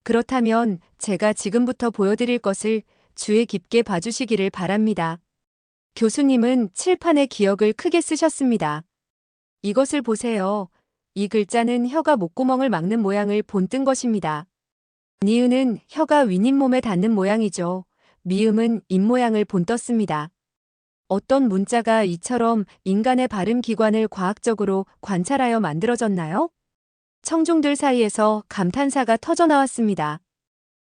그렇다면 제가 지금부터 보여드릴 것을 주의 깊게 봐주시기를 바랍니다. 교수님은 칠판에 기억을 크게 쓰셨습니다. 이것을 보세요. 이 글자는 혀가 목구멍을 막는 모양을 본뜬 것입니다. 니은은 혀가 윗잇몸에 닿는 모양이죠. 미음은 입모양을 본떴습니다. 어떤 문자가 이처럼 인간의 발음 기관을 과학적으로 관찰하여 만들어졌나요? 청중들 사이에서 감탄사가 터져나왔습니다.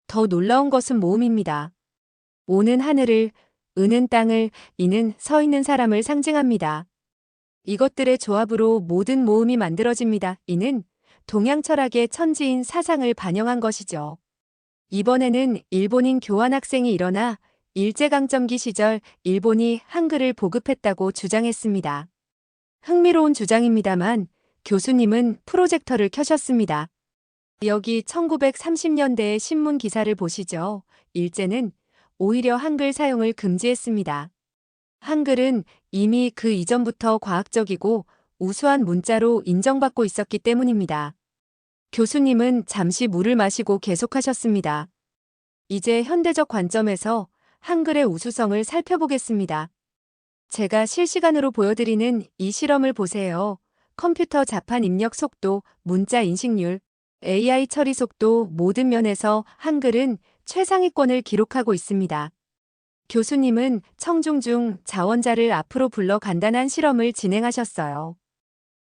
더 놀라운 것은 모음입니다. 오는 하늘을, 은은 땅을, 이는 서 있는 사람을 상징합니다. 이것들의 조합으로 모든 모음이 만들어집니다. 이는 동양 철학의 천지인 사상을 반영한 것이죠. 이번에는 일본인 교환학생이 일어나 일제강점기 시절 일본이 한글을 보급했다고 주장했습니다. 흥미로운 주장입니다만 교수님은 프로젝터를 켜셨습니다. 여기 1930년대의 신문 기사를 보시죠. 일제는 오히려 한글 사용을 금지했습니다. 한글은 이미 그 이전부터 과학적이고 우수한 문자로 인정받고 있었기 때문입니다. 교수님은 잠시 물을 마시고 계속하셨습니다. 이제 현대적 관점에서 한글의 우수성을 살펴보겠습니다. 제가 실시간으로 보여드리는 이 실험을 보세요. 컴퓨터 자판 입력 속도, 문자 인식률, AI 처리 속도 모든 면에서 한글은 최상위권을 기록하고 있습니다. 교수님은 청중 중 자원자를 앞으로 불러 간단한 실험을 진행하셨어요.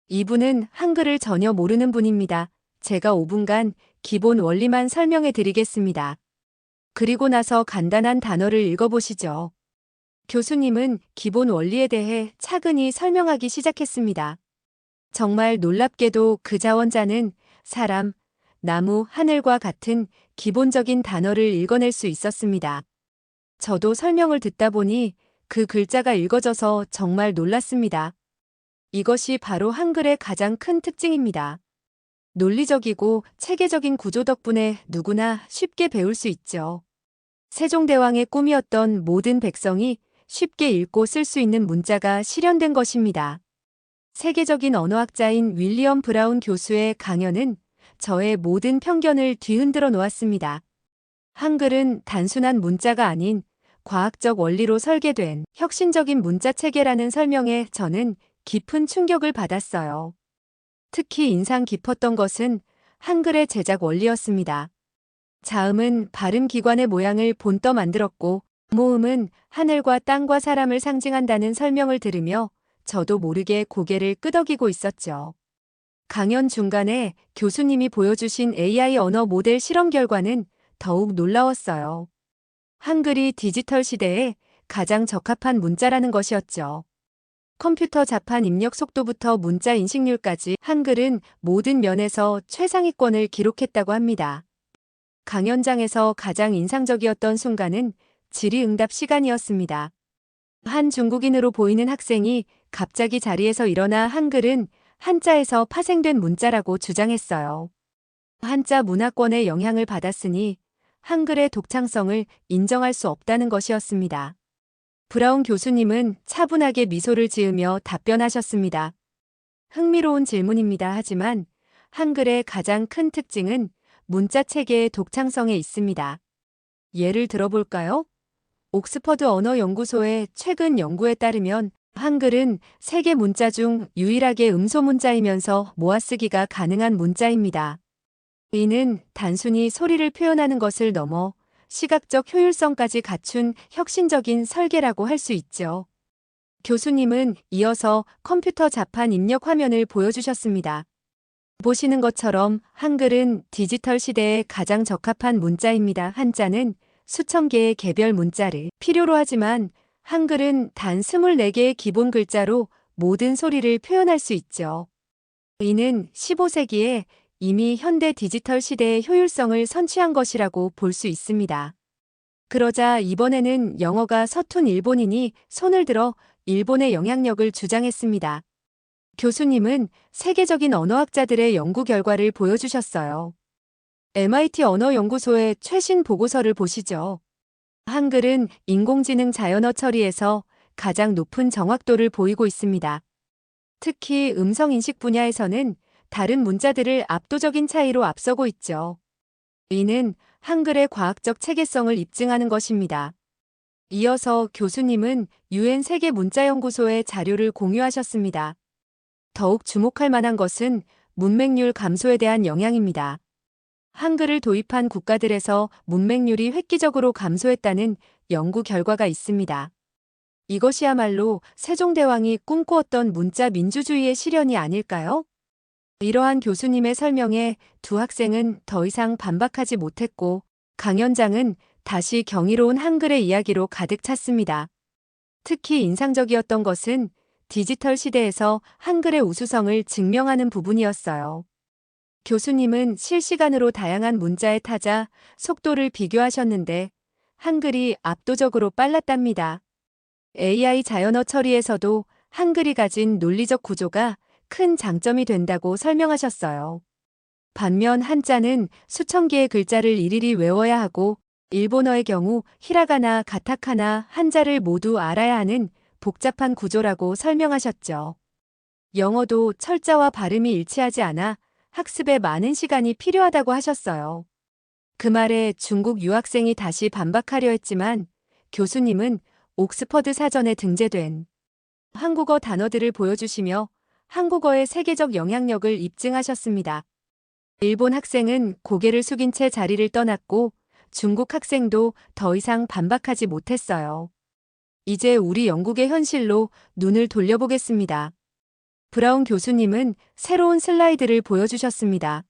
이분은 한글을 전혀 모르는 분입니다. 제가 5분간 기본 원리만 설명해 드리겠습니다. 그리고 나서 간단한 단어를 읽어보시죠. 교수님은 기본 원리에 대해 차근히 설명하기 시작했습니다. 정말 놀랍게도 그 자원자는 사람, 나무, 하늘과 같은 기본적인 단어를 읽어낼 수 있었습니다. 저도 설명을 듣다 보니 그 글자가 읽어져서 정말 놀랐습니다. 이것이 바로 한글의 가장 큰 특징입니다. 논리적이고 체계적인 구조 덕분에 누구나 쉽게 배울 수 있죠. 세종대왕의 꿈이었던 모든 백성이 쉽게 읽고 쓸 수 있는 문자가 실현된 것입니다. 세계적인 언어학자인 윌리엄 브라운 교수의 강연은 저의 모든 편견을 뒤흔들어 놓았습니다. 한글은 단순한 문자가 아닌 과학적 원리로 설계된 혁신적인 문자 체계라는 설명에 저는 깊은 충격을 받았어요. 특히 인상 깊었던 것은 한글의 제작 원리였습니다. 자음은 발음 기관의 모양을 본떠 만들었고 모음은 하늘과 땅과 사람을 상징한다는 설명을 들으며 저도 모르게 고개를 끄덕이고 있었죠. 강연 중간에 교수님이 보여주신 AI 언어 모델 실험 결과는 더욱 놀라웠어요. 한글이 디지털 시대에 가장 적합한 문자라는 것이었죠. 컴퓨터 자판 입력 속도부터 문자 인식률까지 한글은 모든 면에서 최상위권을 기록했다고 합니다. 강연장에서 가장 인상적이었던 순간은 질의응답 시간이었습니다. 한 중국인으로 보이는 학생이 갑자기 자리에서 일어나 한글은 한자에서 파생된 문자라고 주장했어요. 한자 문화권의 영향을 받았으니 한글의 독창성을 인정할 수 없다는 것이었습니다. 브라운 교수님은 차분하게 미소를 지으며 답변하셨습니다. 흥미로운 질문입니다. 하지만 한글의 가장 큰 특징은 문자 체계의 독창성에 있습니다. 예를 들어볼까요? 옥스퍼드 언어연구소의 최근 연구에 따르면 한글은 세계 문자 중 유일하게 음소 문자이면서 모아쓰기가 가능한 문자입니다. 이는 단순히 소리를 표현하는 것을 넘어 시각적 효율성까지 갖춘 혁신적인 설계라고 할 수 있죠. 교수님은 이어서 컴퓨터 자판 입력 화면을 보여주셨습니다. 보시는 것처럼 한글은 디지털 시대에 가장 적합한 문자입니다. 한자는 수천 개의 개별 문자를 필요로 하지만 한글은 단 24개의 기본 글자로 모든 소리를 표현할 수 있죠. 이는 15세기에 이미 현대 디지털 시대의 효율성을 선취한 것이라고 볼 수 있습니다. 그러자 이번에는 영어가 서툰 일본인이 손을 들어 일본의 영향력을 주장했습니다. 교수님은 세계적인 언어학자들의 연구 결과를 보여주셨어요. MIT 언어연구소의 최신 보고서를 보시죠. 한글은 인공지능 자연어 처리에서 가장 높은 정확도를 보이고 있습니다. 특히 음성인식 분야에서는 다른 문자들을 압도적인 차이로 앞서고 있죠. 이는 한글의 과학적 체계성을 입증하는 것입니다. 이어서 교수님은 UN 세계 문자연구소의 자료를 공유하셨습니다. 더욱 주목할 만한 것은 문맹률 감소에 대한 영향입니다. 한글을 도입한 국가들에서 문맹률이 획기적으로 감소했다는 연구 결과가 있습니다. 이것이야말로 세종대왕이 꿈꾸었던 문자 민주주의의 실현이 아닐까요? 이러한 교수님의 설명에 두 학생은 더 이상 반박하지 못했고 강연장은 다시 경이로운 한글의 이야기로 가득 찼습니다. 특히 인상적이었던 것은 디지털 시대에서 한글의 우수성을 증명하는 부분이었어요. 교수님은 실시간으로 다양한 문자의 타자, 속도를 비교하셨는데 한글이 압도적으로 빨랐답니다. AI 자연어 처리에서도 한글이 가진 논리적 구조가 큰 장점이 된다고 설명하셨어요. 반면 한자는 수천 개의 글자를 일일이 외워야 하고 일본어의 경우 히라가나, 가타카나, 한자를 모두 알아야 하는 복잡한 구조라고 설명하셨죠. 영어도 철자와 발음이 일치하지 않아 학습에 많은 시간이 필요하다고 하셨어요. 그 말에 중국 유학생이 다시 반박하려 했지만 교수님은 옥스퍼드 사전에 등재된 한국어 단어들을 보여주시며 한국어의 세계적 영향력을 입증하셨습니다. 일본 학생은 고개를 숙인 채 자리를 떠났고 중국 학생도 더 이상 반박하지 못했어요. 이제 우리 영국의 현실로 눈을 돌려보겠습니다. 브라운 교수님은 새로운 슬라이드를 보여주셨습니다.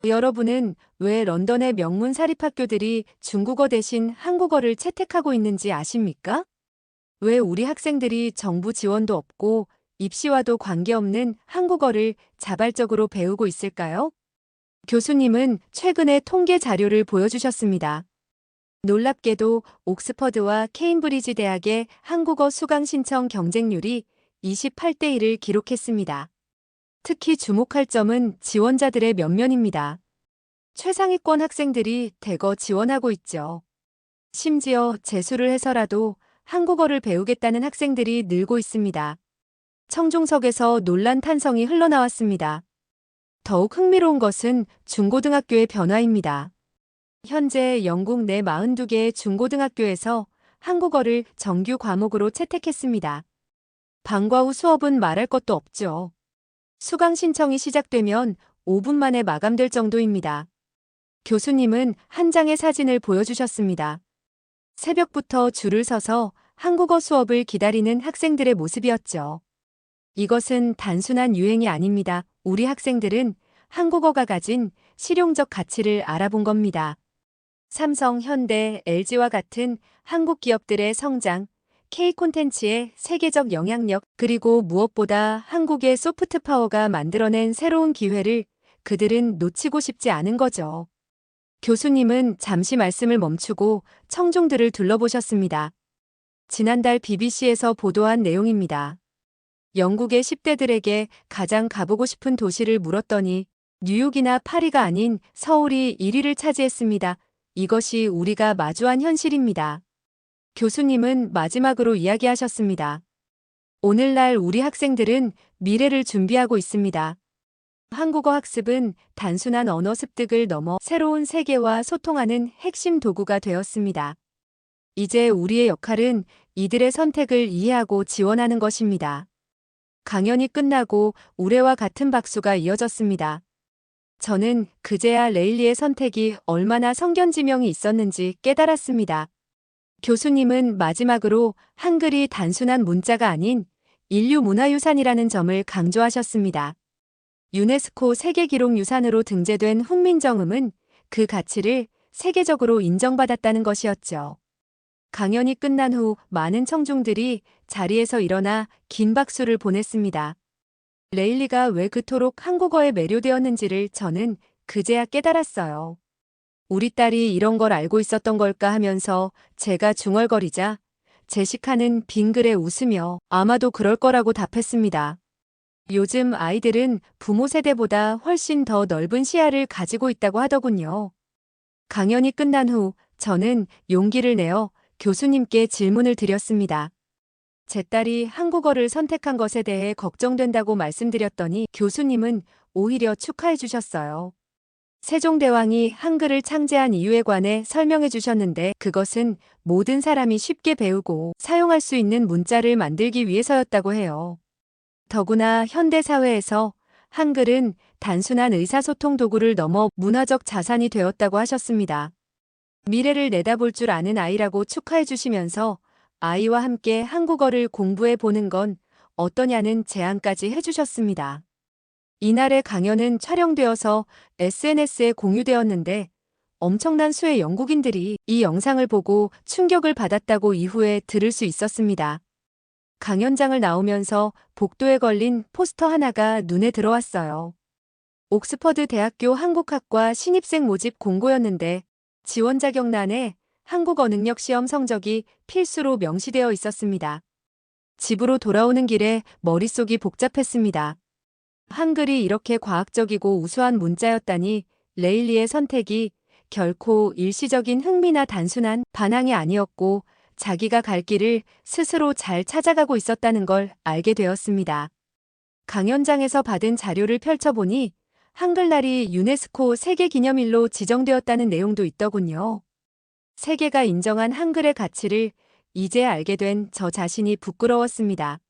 여러분은 왜 런던의 명문 사립학교들이 중국어 대신 한국어를 채택하고 있는지 아십니까? 왜 우리 학생들이 정부 지원도 없고 입시와도 관계없는 한국어를 자발적으로 배우고 있을까요? 교수님은 최근에 통계 자료를 보여주셨습니다. 놀랍게도 옥스퍼드와 케임브리지 대학의 한국어 수강 신청 경쟁률이 28대 1을 기록했습니다. 특히 주목할 점은 지원자들의 면면입니다. 최상위권 학생들이 대거 지원하고 있죠. 심지어 재수를 해서라도 한국어를 배우겠다는 학생들이 늘고 있습니다. 청중석에서 놀란 탄성이 흘러나왔습니다. 더욱 흥미로운 것은 중고등학교의 변화입니다. 현재 영국 내 42개의 중고등학교에서 한국어를 정규 과목으로 채택했습니다. 방과 후 수업은 말할 것도 없죠. 수강 신청이 시작되면 5분 만에 마감될 정도입니다. 교수님은 한 장의 사진을 보여주셨습니다. 새벽부터 줄을 서서 한국어 수업을 기다리는 학생들의 모습이었죠. 이것은 단순한 유행이 아닙니다. 우리 학생들은 한국어가 가진 실용적 가치를 알아본 겁니다. 삼성, 현대, LG와 같은 한국 기업들의 성장, K 콘텐츠의 세계적 영향력, 그리고 무엇보다 한국의 소프트 파워가 만들어낸 새로운 기회를 그들은 놓치고 싶지 않은 거죠. 교수님은 잠시 말씀을 멈추고 청중들을 둘러보셨습니다. 지난달 BBC에서 보도한 내용입니다. 영국의 10대들에게 가장 가보고 싶은 도시를 물었더니 뉴욕이나 파리가 아닌 서울이 1위를 차지했습니다. 이것이 우리가 마주한 현실입니다. 교수님은 마지막으로 이야기하셨습니다. 오늘날 우리 학생들은 미래를 준비하고 있습니다. 한국어 학습은 단순한 언어 습득을 넘어 새로운 세계와 소통하는 핵심 도구가 되었습니다. 이제 우리의 역할은 이들의 선택을 이해하고 지원하는 것입니다. 강연이 끝나고 우레와 같은 박수가 이어졌습니다. 저는 그제야 레일리의 선택이 얼마나 성견지명이 있었는지 깨달았습니다. 교수님은 마지막으로 한글이 단순한 문자가 아닌 인류 문화유산이라는 점을 강조하셨습니다. 유네스코 세계기록유산으로 등재된 훈민정음은 그 가치를 세계적으로 인정받았다는 것이었죠. 강연이 끝난 후 많은 청중들이 자리에서 일어나 긴 박수를 보냈습니다. 레일리가 왜 그토록 한국어에 매료되었는지를 저는 그제야 깨달았어요. 우리 딸이 이런 걸 알고 있었던 걸까 하면서 제가 중얼거리자 제시카는 빙글에 웃으며 아마도 그럴 거라고 답했습니다. 요즘 아이들은 부모 세대보다 훨씬 더 넓은 시야를 가지고 있다고 하더군요. 강연이 끝난 후 저는 용기를 내어 교수님께 질문을 드렸습니다. 제 딸이 한국어를 선택한 것에 대해 걱정된다고 말씀드렸더니 교수님은 오히려 축하해 주셨어요. 세종대왕이 한글을 창제한 이유에 관해 설명해 주셨는데 그것은 모든 사람이 쉽게 배우고 사용할 수 있는 문자를 만들기 위해서였다고 해요. 더구나 현대사회에서 한글은 단순한 의사소통 도구를 넘어 문화적 자산이 되었다고 하셨습니다. 미래를 내다볼 줄 아는 아이라고 축하해 주시면서 아이와 함께 한국어를 공부해 보는 건 어떠냐는 제안까지 해주셨습니다. 이날의 강연은 촬영되어서 SNS에 공유되었는데 엄청난 수의 영국인들이 이 영상을 보고 충격을 받았다고 이후에 들을 수 있었습니다. 강연장을 나오면서 복도에 걸린 포스터 하나가 눈에 들어왔어요. 옥스퍼드 대학교 한국학과 신입생 모집 공고였는데 지원 자격란에 한국어 능력 시험 성적이 필수로 명시되어 있었습니다. 집으로 돌아오는 길에 머릿속이 복잡했습니다. 한글이 이렇게 과학적이고 우수한 문자였다니 레일리의 선택이 결코 일시적인 흥미나 단순한 반항이 아니었고 자기가 갈 길을 스스로 잘 찾아가고 있었다는 걸 알게 되었습니다. 강연장에서 받은 자료를 펼쳐보니 한글날이 유네스코 세계기념일로 지정되었다는 내용도 있더군요. 세계가 인정한 한글의 가치를 이제 알게 된 저 자신이 부끄러웠습니다.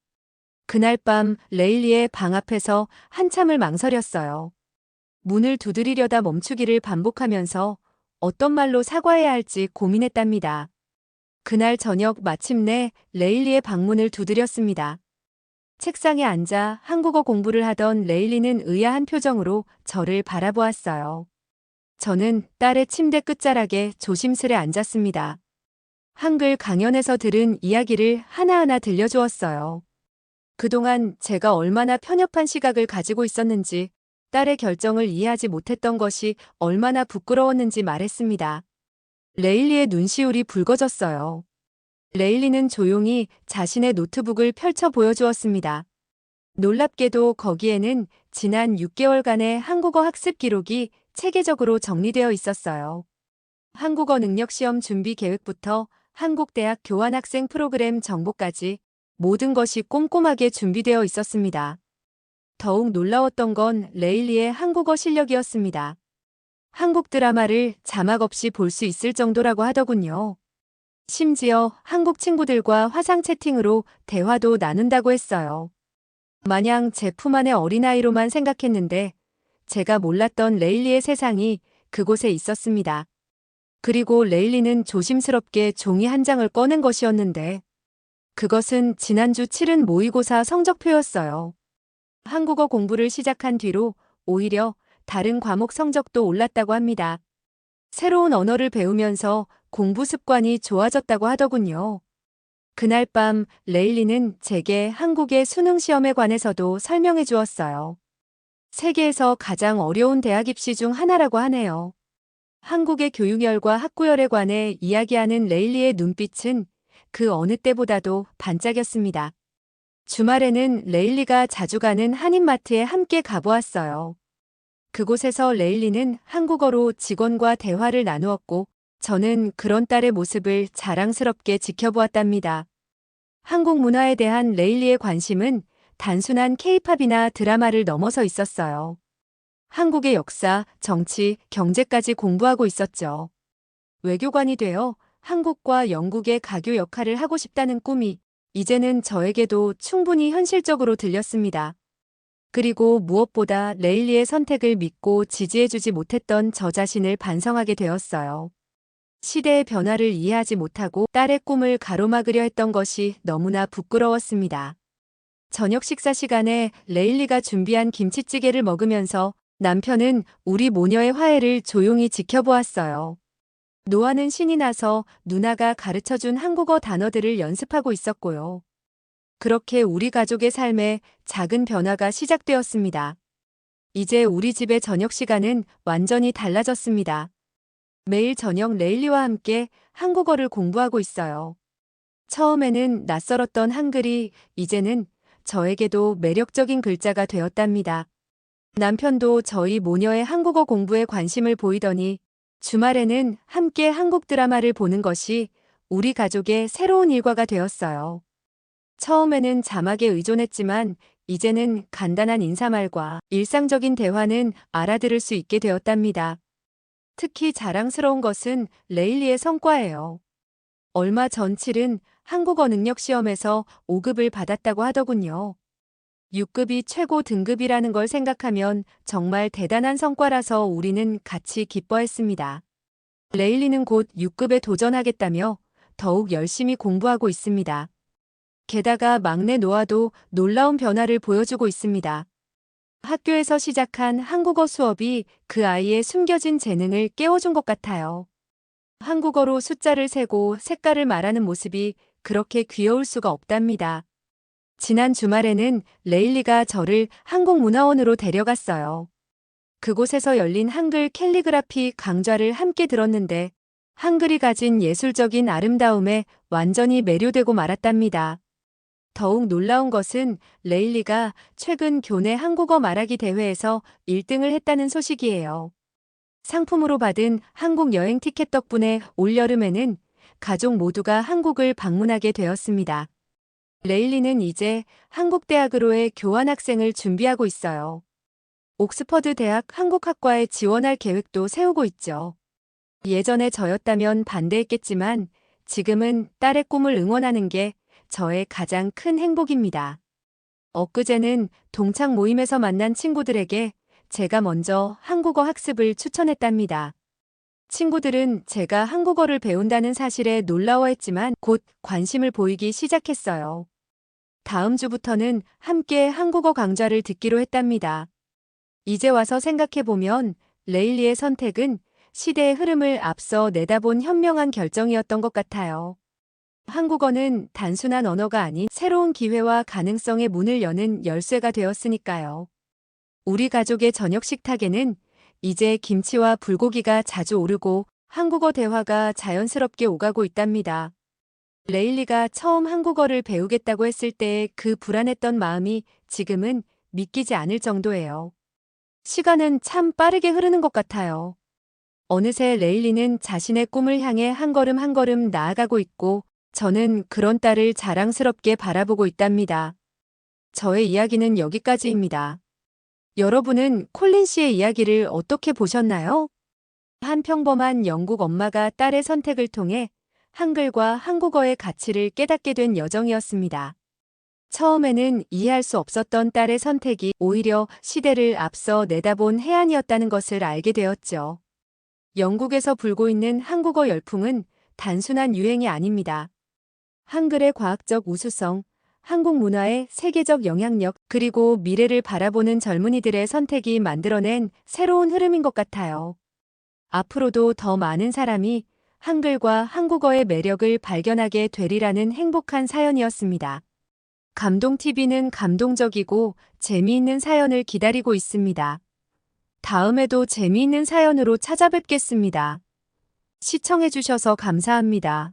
그날 밤 레일리의 방 앞에서 한참을 망설였어요. 문을 두드리려다 멈추기를 반복하면서 어떤 말로 사과해야 할지 고민했답니다. 그날 저녁 마침내 레일리의 방문을 두드렸습니다. 책상에 앉아 한국어 공부를 하던 레일리는 의아한 표정으로 저를 바라보았어요. 저는 딸의 침대 끝자락에 조심스레 앉았습니다. 한글 강연에서 들은 이야기를 하나하나 들려주었어요. 그동안 제가 얼마나 편협한 시각을 가지고 있었는지, 딸의 결정을 이해하지 못했던 것이 얼마나 부끄러웠는지 말했습니다. 레일리의 눈시울이 붉어졌어요. 레일리는 조용히 자신의 노트북을 펼쳐 보여주었습니다. 놀랍게도 거기에는 지난 6개월간의 한국어 학습 기록이 체계적으로 정리되어 있었어요. 한국어 능력 시험 준비 계획부터 한국대학 교환학생 프로그램 정보까지 모든 것이 꼼꼼하게 준비되어 있었습니다. 더욱 놀라웠던 건 레일리의 한국어 실력이었습니다. 한국 드라마를 자막 없이 볼 수 있을 정도라고 하더군요. 심지어 한국 친구들과 화상 채팅으로 대화도 나눈다고 했어요. 마냥 제품 안의 어린아이로만 생각했는데 제가 몰랐던 레일리의 세상이 그곳에 있었습니다. 그리고 레일리는 조심스럽게 종이 한 장을 꺼낸 것이었는데 그것은 지난주 치른 모의고사 성적표였어요. 한국어 공부를 시작한 뒤로 오히려 다른 과목 성적도 올랐다고 합니다. 새로운 언어를 배우면서 공부 습관이 좋아졌다고 하더군요. 그날 밤 레일리는 제게 한국의 수능 시험에 관해서도 설명해 주었어요. 세계에서 가장 어려운 대학 입시 중 하나라고 하네요. 한국의 교육열과 학구열에 관해 이야기하는 레일리의 눈빛은 그 어느 때보다도 반짝였습니다. 주말에는 레일리가 자주 가는 한인마트에 함께 가보았어요. 그곳에서 레일리는 한국어로 직원과 대화를 나누었고 저는 그런 딸의 모습을 자랑스럽게 지켜보았답니다. 한국 문화에 대한 레일리의 관심은 단순한 케이팝이나 드라마를 넘어서 있었어요. 한국의 역사, 정치, 경제까지 공부하고 있었죠. 외교관이 되어 한국과 영국의 가교 역할을 하고 싶다는 꿈이 이제는 저에게도 충분히 현실적으로 들렸습니다. 그리고 무엇보다 레일리의 선택을 믿고 지지해주지 못했던 저 자신을 반성하게 되었어요. 시대의 변화를 이해하지 못하고 딸의 꿈을 가로막으려 했던 것이 너무나 부끄러웠습니다. 저녁 식사 시간에 레일리가 준비한 김치찌개를 먹으면서 남편은 우리 모녀의 화해를 조용히 지켜보았어요. 노아는 신이 나서 누나가 가르쳐준 한국어 단어들을 연습하고 있었고요. 그렇게 우리 가족의 삶에 작은 변화가 시작되었습니다. 이제 우리 집의 저녁 시간은 완전히 달라졌습니다. 매일 저녁 레일리와 함께 한국어를 공부하고 있어요. 처음에는 낯설었던 한글이 이제는 저에게도 매력적인 글자가 되었답니다. 남편도 저희 모녀의 한국어 공부에 관심을 보이더니 주말에는 함께 한국 드라마를 보는 것이 우리 가족의 새로운 일과가 되었어요. 처음에는 자막에 의존했지만 이제는 간단한 인사말과 일상적인 대화는 알아들을 수 있게 되었답니다. 특히 자랑스러운 것은 레일리의 성과예요. 얼마 전 치른 한국어 능력 시험에서 5급을 받았다고 하더군요. 6급이 최고 등급이라는 걸 생각하면 정말 대단한 성과라서 우리는 같이 기뻐했습니다. 레일리는 곧 6급에 도전하겠다며 더욱 열심히 공부하고 있습니다. 게다가 막내 노아도 놀라운 변화를 보여주고 있습니다. 학교에서 시작한 한국어 수업이 그 아이의 숨겨진 재능을 깨워준 것 같아요. 한국어로 숫자를 세고 색깔을 말하는 모습이 그렇게 귀여울 수가 없답니다. 지난 주말에는 레일리가 저를 한국문화원으로 데려갔어요. 그곳에서 열린 한글 캘리그라피 강좌를 함께 들었는데 한글이 가진 예술적인 아름다움에 완전히 매료되고 말았답니다. 더욱 놀라운 것은 레일리가 최근 교내 한국어 말하기 대회에서 1등을 했다는 소식이에요. 상품으로 받은 한국 여행 티켓 덕분에 올여름에는 가족 모두가 한국을 방문하게 되었습니다. 레일리는 이제 한국 대학으로의 교환학생을 준비하고 있어요. 옥스퍼드 대학 한국학과에 지원할 계획도 세우고 있죠. 예전에 저였다면 반대했겠지만 지금은 딸의 꿈을 응원하는 게 저의 가장 큰 행복입니다. 엊그제는 동창 모임에서 만난 친구들에게 제가 먼저 한국어 학습을 추천했답니다. 친구들은 제가 한국어를 배운다는 사실에 놀라워했지만 곧 관심을 보이기 시작했어요. 다음 주부터는 함께 한국어 강좌를 듣기로 했답니다. 이제 와서 생각해보면 레일리의 선택은 시대의 흐름을 앞서 내다본 현명한 결정이었던 것 같아요. 한국어는 단순한 언어가 아닌 새로운 기회와 가능성의 문을 여는 열쇠가 되었으니까요. 우리 가족의 저녁 식탁에는 이제 김치와 불고기가 자주 오르고 한국어 대화가 자연스럽게 오가고 있답니다. 레일리가 처음 한국어를 배우겠다고 했을 때의 그 불안했던 마음이 지금은 믿기지 않을 정도예요. 시간은 참 빠르게 흐르는 것 같아요. 어느새 레일리는 자신의 꿈을 향해 한 걸음 한 걸음 나아가고 있고 저는 그런 딸을 자랑스럽게 바라보고 있답니다. 저의 이야기는 여기까지입니다. 여러분은 콜린 씨의 이야기를 어떻게 보셨나요? 한 평범한 영국 엄마가 딸의 선택을 통해 한글과 한국어의 가치를 깨닫게 된 여정이었습니다. 처음에는 이해할 수 없었던 딸의 선택이 오히려 시대를 앞서 내다본 해안이었다는 것을 알게 되었죠. 영국에서 불고 있는 한국어 열풍은 단순한 유행이 아닙니다. 한글의 과학적 우수성, 한국 문화의 세계적 영향력, 그리고 미래를 바라보는 젊은이들의 선택이 만들어낸 새로운 흐름인 것 같아요. 앞으로도 더 많은 사람이 한글과 한국어의 매력을 발견하게 되리라는 행복한 사연이었습니다. 감동TV는 감동적이고 재미있는 사연을 기다리고 있습니다. 다음에도 재미있는 사연으로 찾아뵙겠습니다. 시청해주셔서 감사합니다.